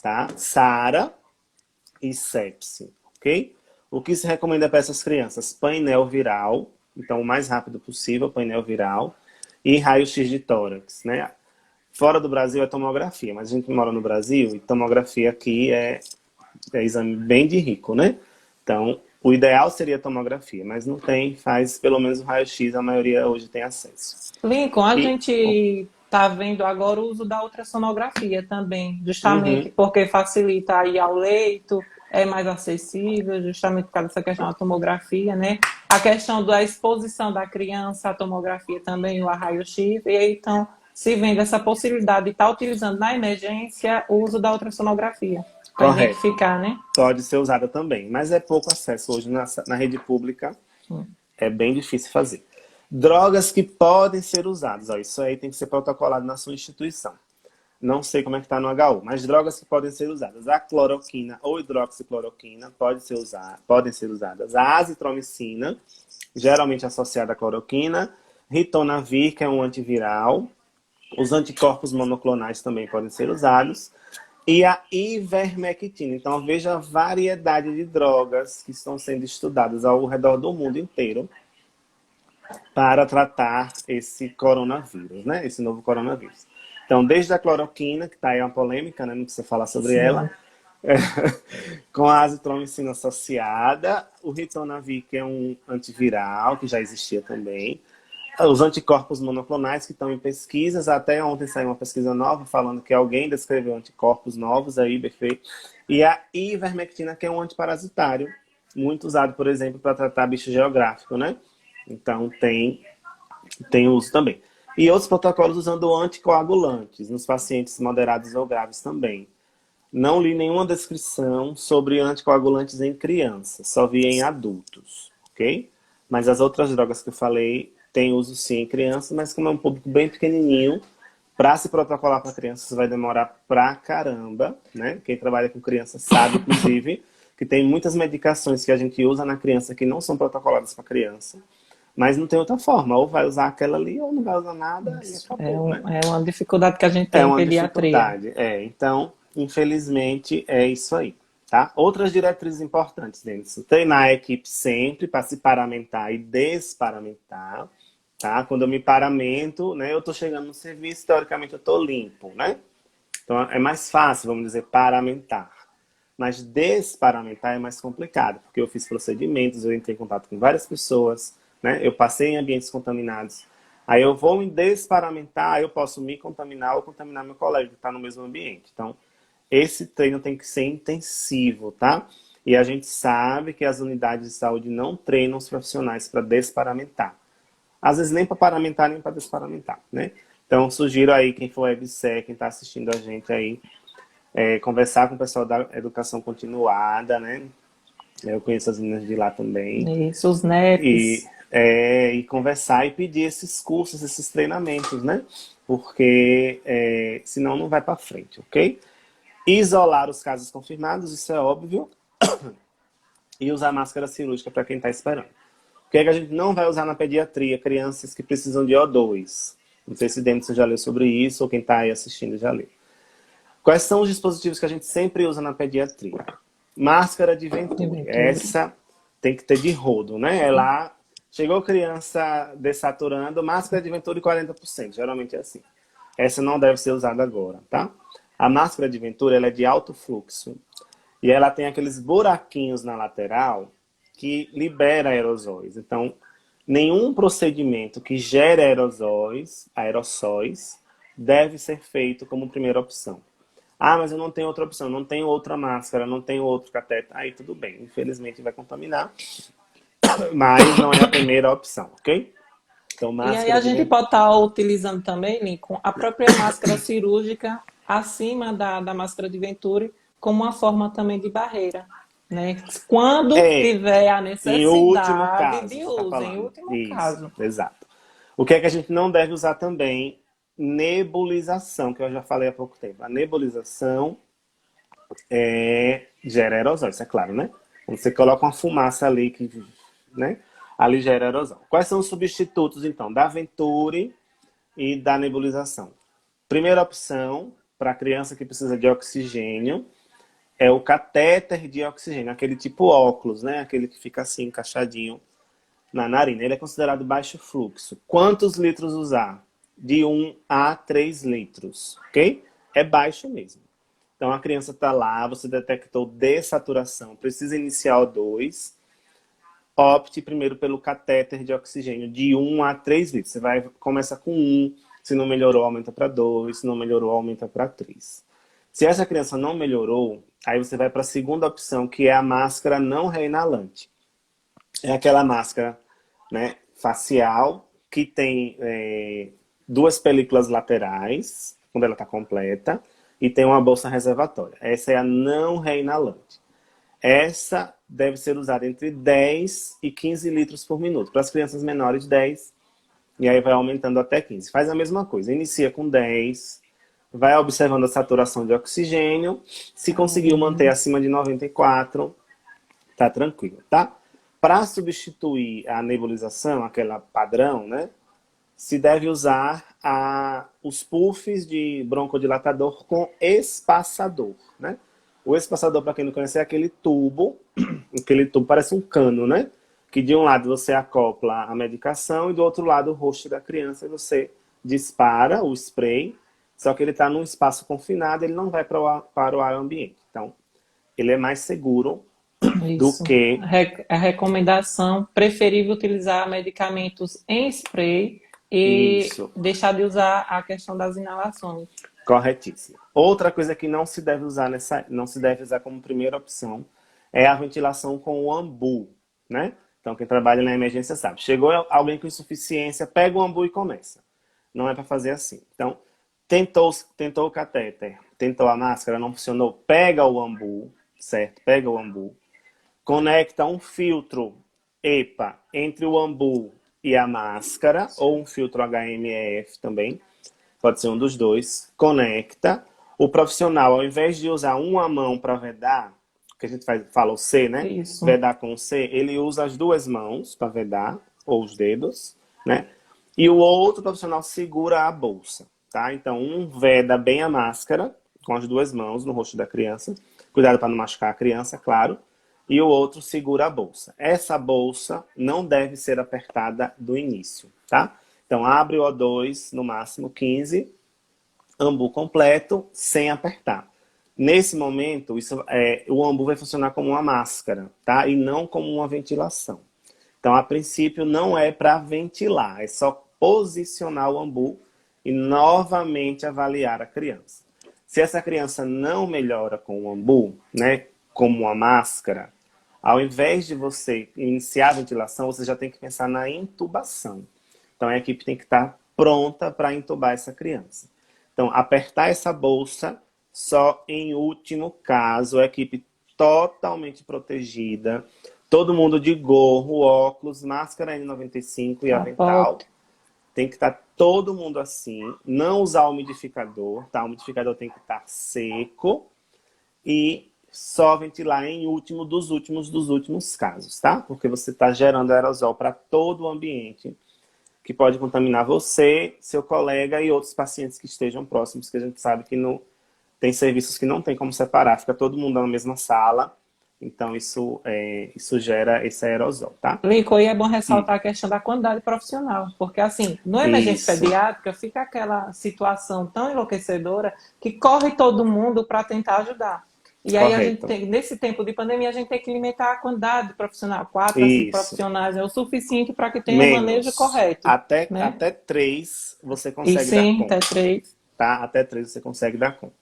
tá? SARA e sepse, ok? O que se recomenda para essas crianças? Painel viral, então o mais rápido possível, painel viral, e raio-x de tórax, né? Fora do Brasil é tomografia, mas a gente mora no Brasil e tomografia aqui é exame bem de rico, né? Então, o ideal seria tomografia, mas não tem, faz pelo menos o raio-x, a maioria hoje tem acesso. Lincoln, a E, gente tá vendo agora o uso da ultrassonografia também, justamente Uhum, porque facilita ir ao leito, é mais acessível, justamente por causa dessa questão da tomografia, né? A questão da exposição da criança à tomografia também, o raio-x, e aí, então se vendo essa possibilidade de estar utilizando na emergência o uso da ultrassonografia, para correto. identificar, né? Pode ser usada também, mas é pouco acesso hoje na rede pública, é bem difícil fazer. Drogas que podem ser usadas, ó, isso aí tem que ser protocolado na sua instituição. Não sei como é que está no HU, mas drogas que podem ser usadas. A cloroquina ou hidroxicloroquina podem ser usadas. A azitromicina, geralmente associada à cloroquina. Ritonavir, que é um antiviral. Os anticorpos monoclonais também podem ser usados. E a ivermectina. Então, veja a variedade de drogas que estão sendo estudadas ao redor do mundo inteiro para tratar esse coronavírus, né? Esse novo coronavírus. Então, desde a cloroquina, que está aí uma polêmica, né? Não precisa falar sobre ela, Sim. com a azitromicina associada, o ritonavir, que é um antiviral, que já existia também, os anticorpos monoclonais que estão em pesquisas, até ontem saiu uma pesquisa nova falando que alguém descreveu anticorpos novos aí, perfeito, e a ivermectina, que é um antiparasitário, muito usado, por exemplo, para tratar bicho geográfico, né? Então tem uso também. E outros protocolos usando anticoagulantes nos pacientes moderados ou graves também. Não li nenhuma descrição sobre anticoagulantes em crianças, só vi em adultos, ok? Mas as outras drogas que eu falei têm uso sim em crianças, mas como é um público bem pequenininho, para se protocolar para crianças vai demorar pra caramba, né? Quem trabalha com crianças sabe, inclusive, que tem muitas medicações que a gente usa na criança que não são protocoladas para criança, mas não tem outra forma, ou vai usar aquela ali ou não vai usar nada e Isso. acabou, né? É uma dificuldade que a gente É tem em uma pediatria. dificuldade, então, infelizmente, é isso aí, tá? Outras diretrizes importantes, Denis. Treinar a equipe sempre para se paramentar e desparamentar, tá? Quando eu me paramento, né, eu tô chegando no serviço, teoricamente eu tô limpo, né? Então é mais fácil, vamos dizer, paramentar. Mas desparamentar é mais complicado, porque eu fiz procedimentos, eu entrei em contato com várias pessoas, né? Eu passei em ambientes contaminados. Aí eu vou me desparamentar, eu posso me contaminar ou contaminar meu colega que está no mesmo ambiente. Então, esse treino tem que ser intensivo, tá? E a gente sabe que as unidades de saúde não treinam os profissionais para desparamentar. Às vezes nem para paramentar, nem para desparamentar, né? Então, sugiro aí, quem for EBSER, quem está assistindo a gente aí, conversar com o pessoal da educação continuada, né? Eu conheço as meninas de lá também. Isso, os E, NEPs. e conversar e pedir esses cursos, esses treinamentos, né? Porque senão não vai para frente, ok? Isolar os casos confirmados, isso é óbvio. E usar máscara cirúrgica para quem está esperando. O que é que a gente não vai usar na pediatria? Crianças que precisam de O2. Não sei se Denison já leu sobre isso ou quem está aí assistindo já leu. Quais são os dispositivos que a gente sempre usa na pediatria? Máscara de Venturi. Inventura. Essa tem que ter de rodo, né? É lá, chegou criança dessaturando, máscara de Venturi 40%. Geralmente é assim. Essa não deve ser usada agora, tá? A máscara de Venturi ela é de alto fluxo. E ela tem aqueles buraquinhos na lateral que libera aerosóis. Então, nenhum procedimento que gere aerossóis, deve ser feito como primeira opção. Ah, mas eu não tenho outra opção, não tenho outra máscara, não tenho outro cateter. Aí tudo bem, infelizmente vai contaminar, mas não é a primeira opção, ok? Então, E aí máscara a de gente vento. pode estar utilizando também, Lincoln, a própria máscara cirúrgica acima da máscara de Venturi, como uma forma também de barreira, né? Quando É, tiver a em último necessidade caso, de você está uso, em falando. último Isso, caso. exato. O que é que a gente não deve usar também? Nebulização, que eu já falei há pouco tempo. A nebulização gera aerosol, isso é claro, né? Quando você coloca uma fumaça ali, né? Ali gera aerosol. Quais são os substitutos, então, da Venturi e da nebulização? Primeira opção, para criança que precisa de oxigênio, é o catéter de oxigênio, aquele tipo óculos, né? Aquele que fica assim, encaixadinho na narina. Ele é considerado baixo fluxo. Quantos litros usar? De 1 a 3 litros, ok? É baixo mesmo. Então a criança está lá, você detectou dessaturação, precisa iniciar O2, opte primeiro pelo catéter de oxigênio de 1 a 3 litros. Você vai começa com 1, Se não melhorou, aumenta para 2. Se não melhorou, aumenta para 3. Se essa criança não melhorou, aí você vai para a segunda opção, que é a máscara não reinalante. É aquela máscara, né, facial que tem duas películas laterais, quando ela está completa, e tem uma bolsa reservatória. Essa é a não reinalante. Essa deve ser usada entre 10 e 15 litros por minuto. Para as crianças menores, 10, e aí vai aumentando até 15. Faz a mesma coisa, inicia com 10, vai observando a saturação de oxigênio. Se conseguiu manter acima de 94, tá tranquilo, tá? Para substituir a nebulização, aquela padrão, né? Se deve usar os puffs de broncodilatador com espaçador, né? O espaçador, para quem não conhece, é aquele tubo parece um cano, né? Que de um lado você acopla a medicação e do outro lado o rosto da criança e você dispara o spray, só que ele está num espaço confinado, ele não vai para o ar ambiente. Então, ele é mais seguro do Isso. que... A recomendação, preferível utilizar medicamentos em spray e Isso, deixar de usar a questão das inalações. corretíssimo. Outra coisa que não se deve usar não se deve usar como primeira opção é a ventilação com o ambu, né? Então, quem trabalha na emergência sabe. Chegou alguém com insuficiência, pega o ambu e começa. Não é para fazer assim. Então, tentou o catéter, tentou a máscara, não funcionou, pega o ambu, certo? Pega o ambu, conecta um filtro EPA entre o ambu e a máscara, ou um filtro HMEF também, pode ser um dos dois, conecta. O profissional, ao invés de usar uma mão para vedar, que a gente fala o C, né? Isso. Vedar com o C, ele usa as duas mãos para vedar, ou os dedos, né? E o outro profissional segura a bolsa, tá? Então, um veda bem a máscara, com as duas mãos no rosto da criança. Cuidado para não machucar a criança, claro. E o outro segura a bolsa. Essa bolsa não deve ser apertada do início, tá? Então, abre o O2, no máximo 15, ambu completo, sem apertar. Nesse momento, o ambu vai funcionar como uma máscara, tá? E não como uma ventilação. Então, a princípio, não é para ventilar, é só posicionar o ambu e novamente avaliar a criança. Se essa criança não melhora com o ambu, né, como uma máscara, ao invés de você iniciar a ventilação, você já tem que pensar na intubação. Então, a equipe tem que estar pronta para intubar essa criança. Então, apertar essa bolsa só em último caso, a equipe totalmente protegida, todo mundo de gorro, óculos, máscara N95 e avental. Tem que estar todo mundo assim, não usar umidificador, tá? O umidificador tem que estar seco e só ventilar em último dos últimos casos, tá? Porque você está gerando aerosol para todo o ambiente, que pode contaminar você, seu colega e outros pacientes que estejam próximos, que a gente sabe que tem serviços que não tem como separar, fica todo mundo na mesma sala, então isso gera esse aerosol, tá? Lincoln, e é bom ressaltar a questão da quantidade profissional, porque assim, no emergência Isso. pediátrica fica aquela situação tão enlouquecedora que corre todo mundo para tentar ajudar. E aí a gente Correto. nesse tempo de pandemia, a gente tem que limitar a quantidade de profissional. 4 a 5 Isso. profissionais é o suficiente para que tenha o manejo Menos. correto, né? Até 3 você E consegue dar sim, até conta, 3. tá? Até 3 você consegue dar conta.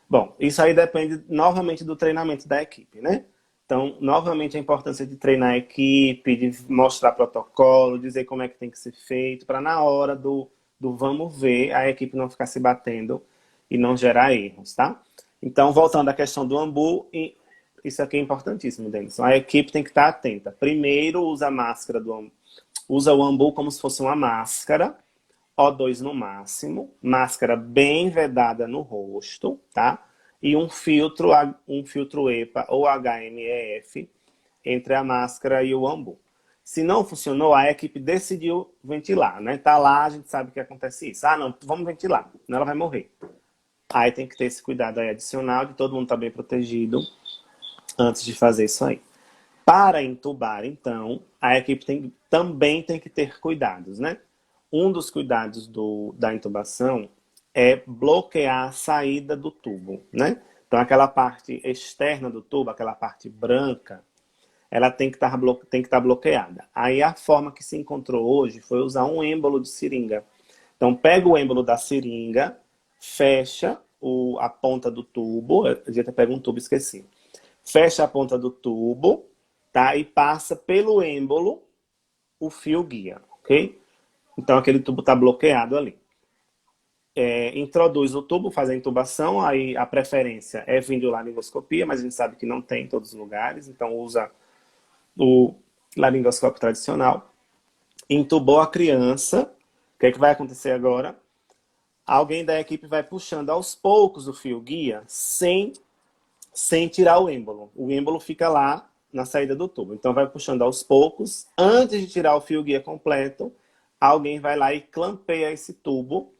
Bom, isso aí depende novamente do treinamento da equipe, né? Então, novamente, a importância de treinar a equipe, de mostrar protocolo, dizer como é que tem que ser feito, para na hora do vamos ver, a equipe não ficar se batendo e não gerar erros, tá? Então, voltando à questão do ambu, isso aqui é importantíssimo, Denison. A equipe tem que estar atenta. Primeiro, usa a máscara usa o ambu como se fosse uma máscara, O2 no máximo, máscara bem vedada no rosto, tá? E um filtro EPA ou HMEF entre a máscara e o ambu. Se não funcionou, a equipe decidiu ventilar, né? Tá lá, a gente sabe que acontece isso. Ah, não, vamos ventilar, senão ela vai morrer. Aí tem que ter esse cuidado aí adicional de todo mundo estar bem protegido antes de fazer isso aí. Para intubar, então, a equipe também tem que ter cuidados, né? Um dos cuidados da intubação é bloquear a saída do tubo, né? Então, aquela parte externa do tubo, aquela parte branca, ela tem que estar bloqueada. Aí, a forma que se encontrou hoje foi usar um êmbolo de seringa. Então, pega o êmbolo da seringa, fecha a ponta do tubo, eu até pega um tubo, esqueci. Fecha a ponta do tubo, tá? E passa pelo êmbolo o fio guia, ok? Então, aquele tubo está bloqueado ali. Introduz o tubo, faz a intubação, aí a preferência é videolaringoscopia, mas a gente sabe que não tem em todos os lugares, então usa o laringoscópio tradicional. Intubou a criança, o que é que vai acontecer agora? Alguém da equipe vai puxando aos poucos o fio guia sem tirar o êmbolo. O êmbolo fica lá na saída do tubo. Então vai puxando aos poucos. Antes de tirar o fio guia completo, alguém vai lá e clampeia esse tubo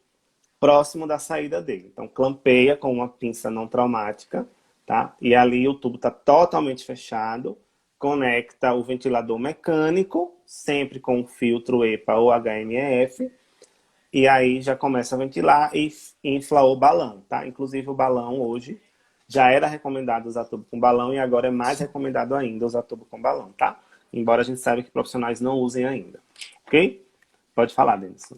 próximo da saída dele. Então clampeia com uma pinça não traumática, tá? E ali o tubo está totalmente fechado. Conecta o ventilador mecânico, sempre com o filtro EPA ou HMEF. E aí já começa a ventilar e infla o balão, tá? Inclusive o balão hoje já era recomendado usar tubo com balão e agora é mais recomendado ainda usar tubo com balão, tá? Embora a gente saiba que profissionais não usem ainda, ok? Pode falar, Denison.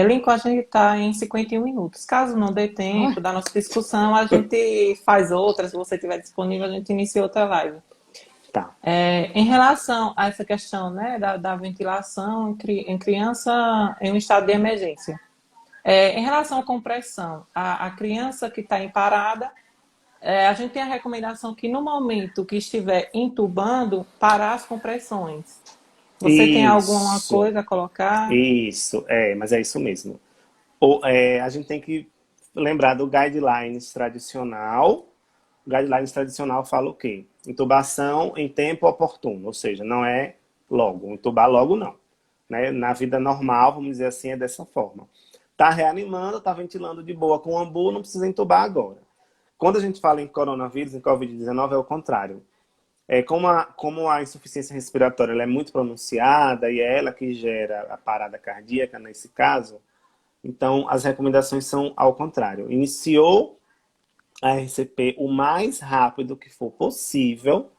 Lincoln, a gente está em 51 minutos. Caso não dê tempo da nossa discussão, a gente faz outra. Se você estiver disponível, a gente inicia outra live. Tá. Em relação a essa questão, né, da ventilação em criança em um estado de emergência. Em relação à compressão, a criança que está em parada, a gente tem a recomendação que no momento que estiver intubando, parar as compressões. Você tem alguma Isso, coisa a colocar? isso, mas é isso mesmo. A gente tem que lembrar do guidelines tradicional. O guidelines tradicional fala o quê? Intubação em tempo oportuno, ou seja, não é logo, intubar logo não. Né? Na vida normal, vamos dizer assim, é dessa forma. Tá reanimando, tá ventilando de boa com o ambu, não precisa intubar agora. Quando a gente fala em coronavírus, em Covid-19, é o contrário. Como a insuficiência respiratória ela é muito pronunciada e é ela que gera a parada cardíaca nesse caso, então as recomendações são ao contrário. Iniciou a RCP o mais rápido que for possível,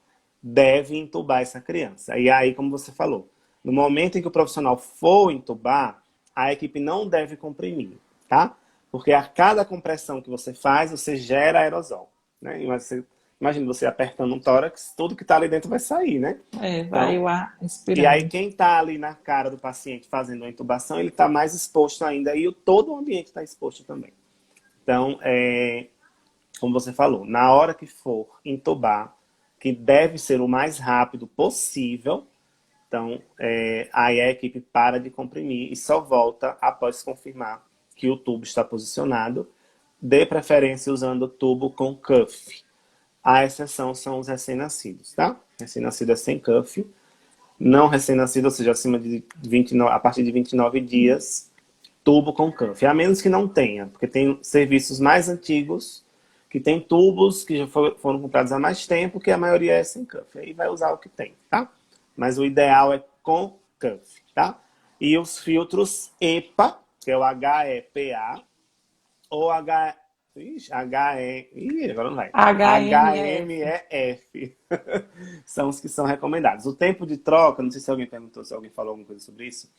deve intubar essa criança. E aí, como você falou, no momento em que o profissional for intubar, a equipe não deve comprimir, tá? Porque a cada compressão que você faz, você gera aerosol, né? Imagina você apertando um tórax, tudo que está ali dentro vai sair, né? Vai Então, o ar e aí inspirando. quem está ali na cara do paciente fazendo a intubação, ele está mais exposto ainda e todo o ambiente está exposto também. Então, como você falou, na hora que for intubar, que deve ser o mais rápido possível, então aí a equipe para de comprimir e só volta após confirmar que o tubo está posicionado, de preferência usando o tubo com cuff. A exceção são os recém-nascidos, tá? Recém-nascido é sem cuff. Não recém-nascido, ou seja, acima de 29, a partir de 29 dias, tubo com cuff. A menos que não tenha, porque tem serviços mais antigos que tem tubos que já foram comprados há mais tempo, que a maioria é sem cuff. Aí vai usar o que tem, tá? Mas o ideal é com cuff, tá? E os filtros EPA, que é o HEPA, ou agora não vai. HMF. HMEF. São os que são recomendados. O tempo de troca, não sei se alguém perguntou, se alguém falou alguma coisa sobre isso.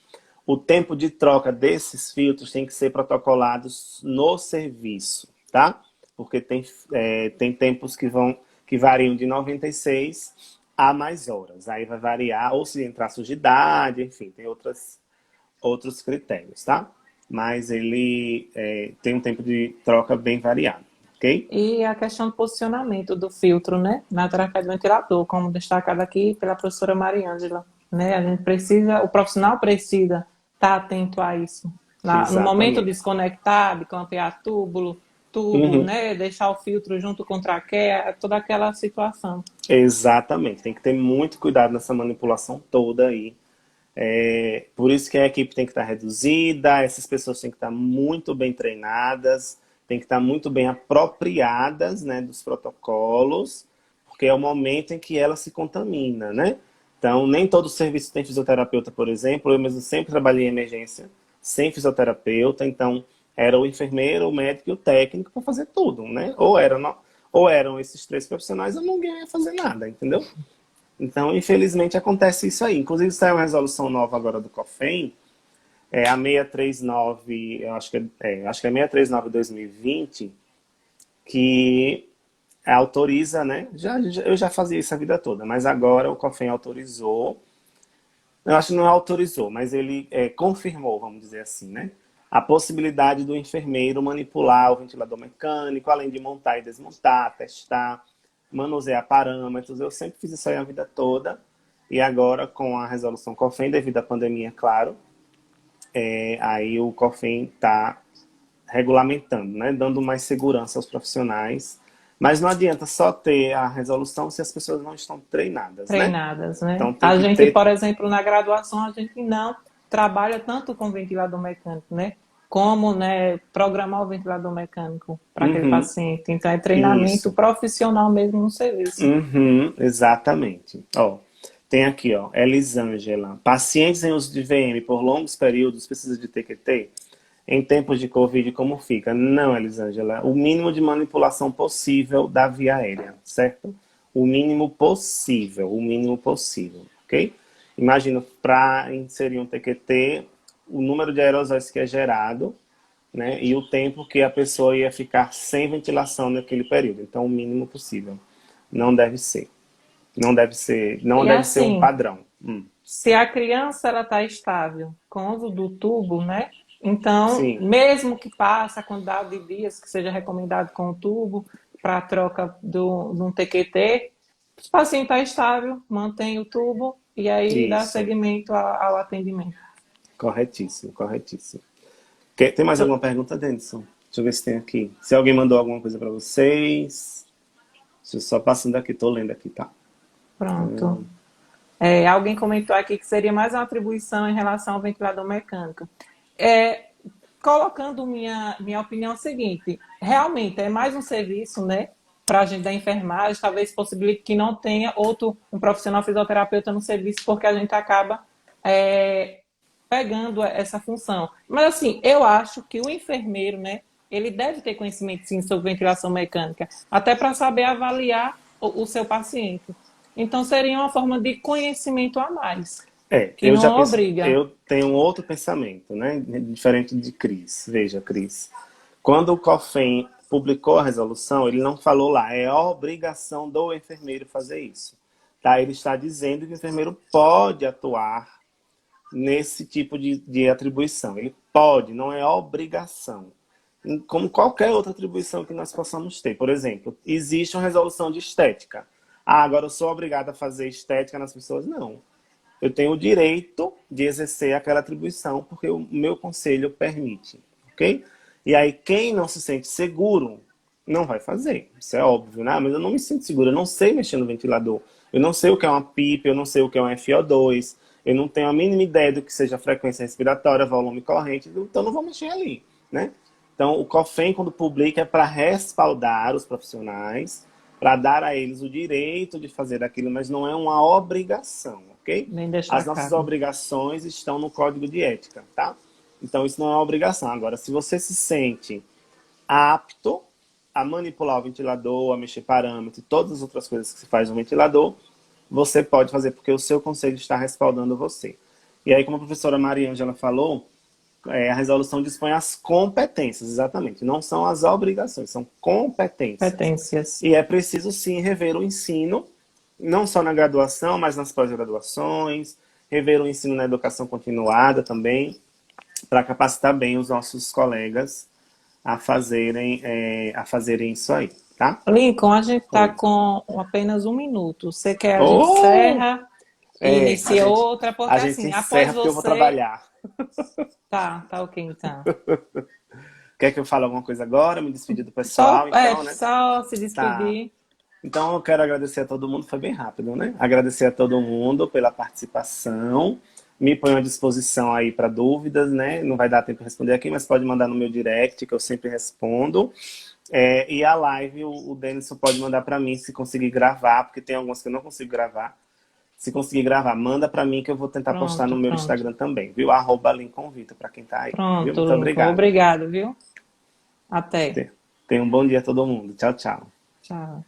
O tempo de troca desses filtros tem que ser protocolados no serviço, tá? Porque tem tempos que variam de 96 a mais horas. Aí vai variar, ou se entrar sujidade, enfim, tem outros critérios, tá? Mas ele tem um tempo de troca bem variado, ok? E a questão do posicionamento do filtro, né? Na traqueia do ventilador, como destacado aqui pela professora Mariângela. Né? A gente precisa, o profissional precisa estar atento a isso. No momento de Exatamente. desconectar, de clampear tubo, Uhum. né? Deixar o filtro junto com a traqueia, toda aquela situação. Exatamente. Tem que ter muito cuidado nessa manipulação toda aí. Por isso que a equipe tem que estar reduzida, essas pessoas têm que estar muito bem treinadas, têm que estar muito bem apropriadas, né, dos protocolos, porque é o momento em que ela se contamina, né? Então, nem todo serviço tem fisioterapeuta, por exemplo. Eu mesmo sempre trabalhei em emergência sem fisioterapeuta, então era o enfermeiro, o médico e o técnico para fazer tudo, né? Ou eram esses três profissionais ou ninguém ia fazer nada, entendeu? Então, infelizmente, acontece isso aí. Inclusive, saiu uma resolução nova agora do COFEN, É a 639, eu acho que é 639 2020, que autoriza, né? Eu já fazia isso a vida toda, mas agora o COFEN autorizou. Eu acho que não autorizou, mas ele confirmou, vamos dizer assim, né? A possibilidade do enfermeiro manipular o ventilador mecânico, além de montar e desmontar, testar, manusear parâmetros. Eu sempre fiz isso aí a vida toda. E agora, com a resolução COFEN, devido à pandemia, claro, aí o COFEN está regulamentando, né? Dando mais segurança aos profissionais. Mas não adianta só ter a resolução se as pessoas não estão treinadas, né? Treinadas, né? Então tem A que gente, ter. por exemplo, na graduação, a gente não trabalha tanto com ventilador mecânico, né? Como, né, programar o ventilador mecânico para aquele Uhum, paciente. Então, é treinamento isso. profissional mesmo no serviço. Uhum, exatamente. Ó, tem aqui, ó, Elisângela. Pacientes em uso de VM por longos períodos precisa de TQT? Em tempos de Covid, como fica? Não, Elisângela. O mínimo de manipulação possível da via aérea, certo? O mínimo possível, ok? Imagina, para inserir um TQT, o número de aerosóis que é gerado, né? E o tempo que a pessoa ia ficar sem ventilação naquele período. Então, o mínimo possível. Não deve ser. Não E deve ser um assim, padrão. se a criança ela está estável com o uso do tubo, né? Então, Sim, mesmo que passe a quantidade de dias que seja recomendado com o tubo para a troca de um TQT, se o paciente está estável, mantém o tubo e aí dá isso. seguimento ao atendimento. Corretíssimo, corretíssimo. Tem mais alguma pergunta, Denison? Deixa eu ver se tem aqui. Se alguém mandou alguma coisa para vocês. Deixa eu só passando aqui, tô lendo aqui, tá? Pronto. Alguém comentou aqui que seria mais uma atribuição em relação ao ventilador mecânico. É, colocando minha opinião é o seguinte, realmente é mais um serviço, né, para a gente da enfermagem, talvez possibilite que não tenha um profissional fisioterapeuta no serviço, porque a gente acaba é, pegando essa função. Mas assim, eu acho que o enfermeiro, né, ele deve ter conhecimento sim sobre ventilação mecânica, até para saber avaliar o seu paciente. Então seria uma forma de conhecimento a mais, que Eu não já penso, obriga. eu tenho um outro pensamento, né? Diferente de Cris. Veja, Cris. Quando o COFEN publicou a resolução, ele não falou lá, é obrigação do enfermeiro fazer isso. Tá? Ele está dizendo que o enfermeiro pode atuar nesse tipo de atribuição. Ele pode, não é obrigação. Como qualquer outra atribuição que nós possamos ter. Por exemplo, existe uma resolução de estética. Ah, agora eu sou obrigado a fazer estética nas pessoas? Não. Eu tenho o direito de exercer aquela atribuição porque o meu conselho permite, ok? E aí quem não se sente seguro não vai fazer. Isso é óbvio, né? Mas eu não me sinto seguro, eu não sei mexer no ventilador. Eu não sei o que é uma PIP, eu não sei o que é um FO2, eu não tenho a mínima ideia do que seja frequência respiratória, volume corrente, então não vou mexer ali, né? Então, o COFEN, quando publica, é para respaldar os profissionais, para dar a eles o direito de fazer aquilo, mas não é uma obrigação, ok? Bem As nossas destacado. obrigações estão no código de ética, tá? Então, isso não é uma obrigação. Agora, se você se sente apto a manipular o ventilador, a mexer parâmetro e todas as outras coisas que se faz no ventilador, você pode fazer, porque o seu conselho está respaldando você. E aí, como a professora Maria Ângela falou, a resolução dispõe as competências, exatamente. Não são as obrigações, são competências. Competências. E é preciso, sim, rever o ensino, não só na graduação, mas nas pós-graduações, rever o ensino na educação continuada também, para capacitar bem os nossos colegas a fazerem isso aí, tá? Lincoln, a gente está Oi. com apenas um minuto. Você quer a gente Oh! encerra e A inicia gente, outra? a Porque gente assim, após encerra porque eu vou você. trabalhar. Tá ok então. Quer que eu fale alguma coisa agora? Me despedir do pessoal, então, né? Só se Tá. despedir. Então, eu quero agradecer a todo mundo, foi bem rápido, né? Agradecer a todo mundo pela participação. Me ponho à disposição aí para dúvidas, né? Não vai dar tempo de responder aqui, mas pode mandar no meu direct, que eu sempre respondo. E a live, o Denison pode mandar para mim se conseguir gravar, porque tem algumas que eu não consigo gravar. Se conseguir gravar, manda para mim que eu vou tentar postar no Pronto, meu pronto. Instagram também, viu? @LincolnVitor, para quem tá aí, viu? Pronto, Muito Lincoln. obrigado. Obrigado, viu? Até. Tenha um bom dia a todo mundo. Tchau, tchau. Tchau.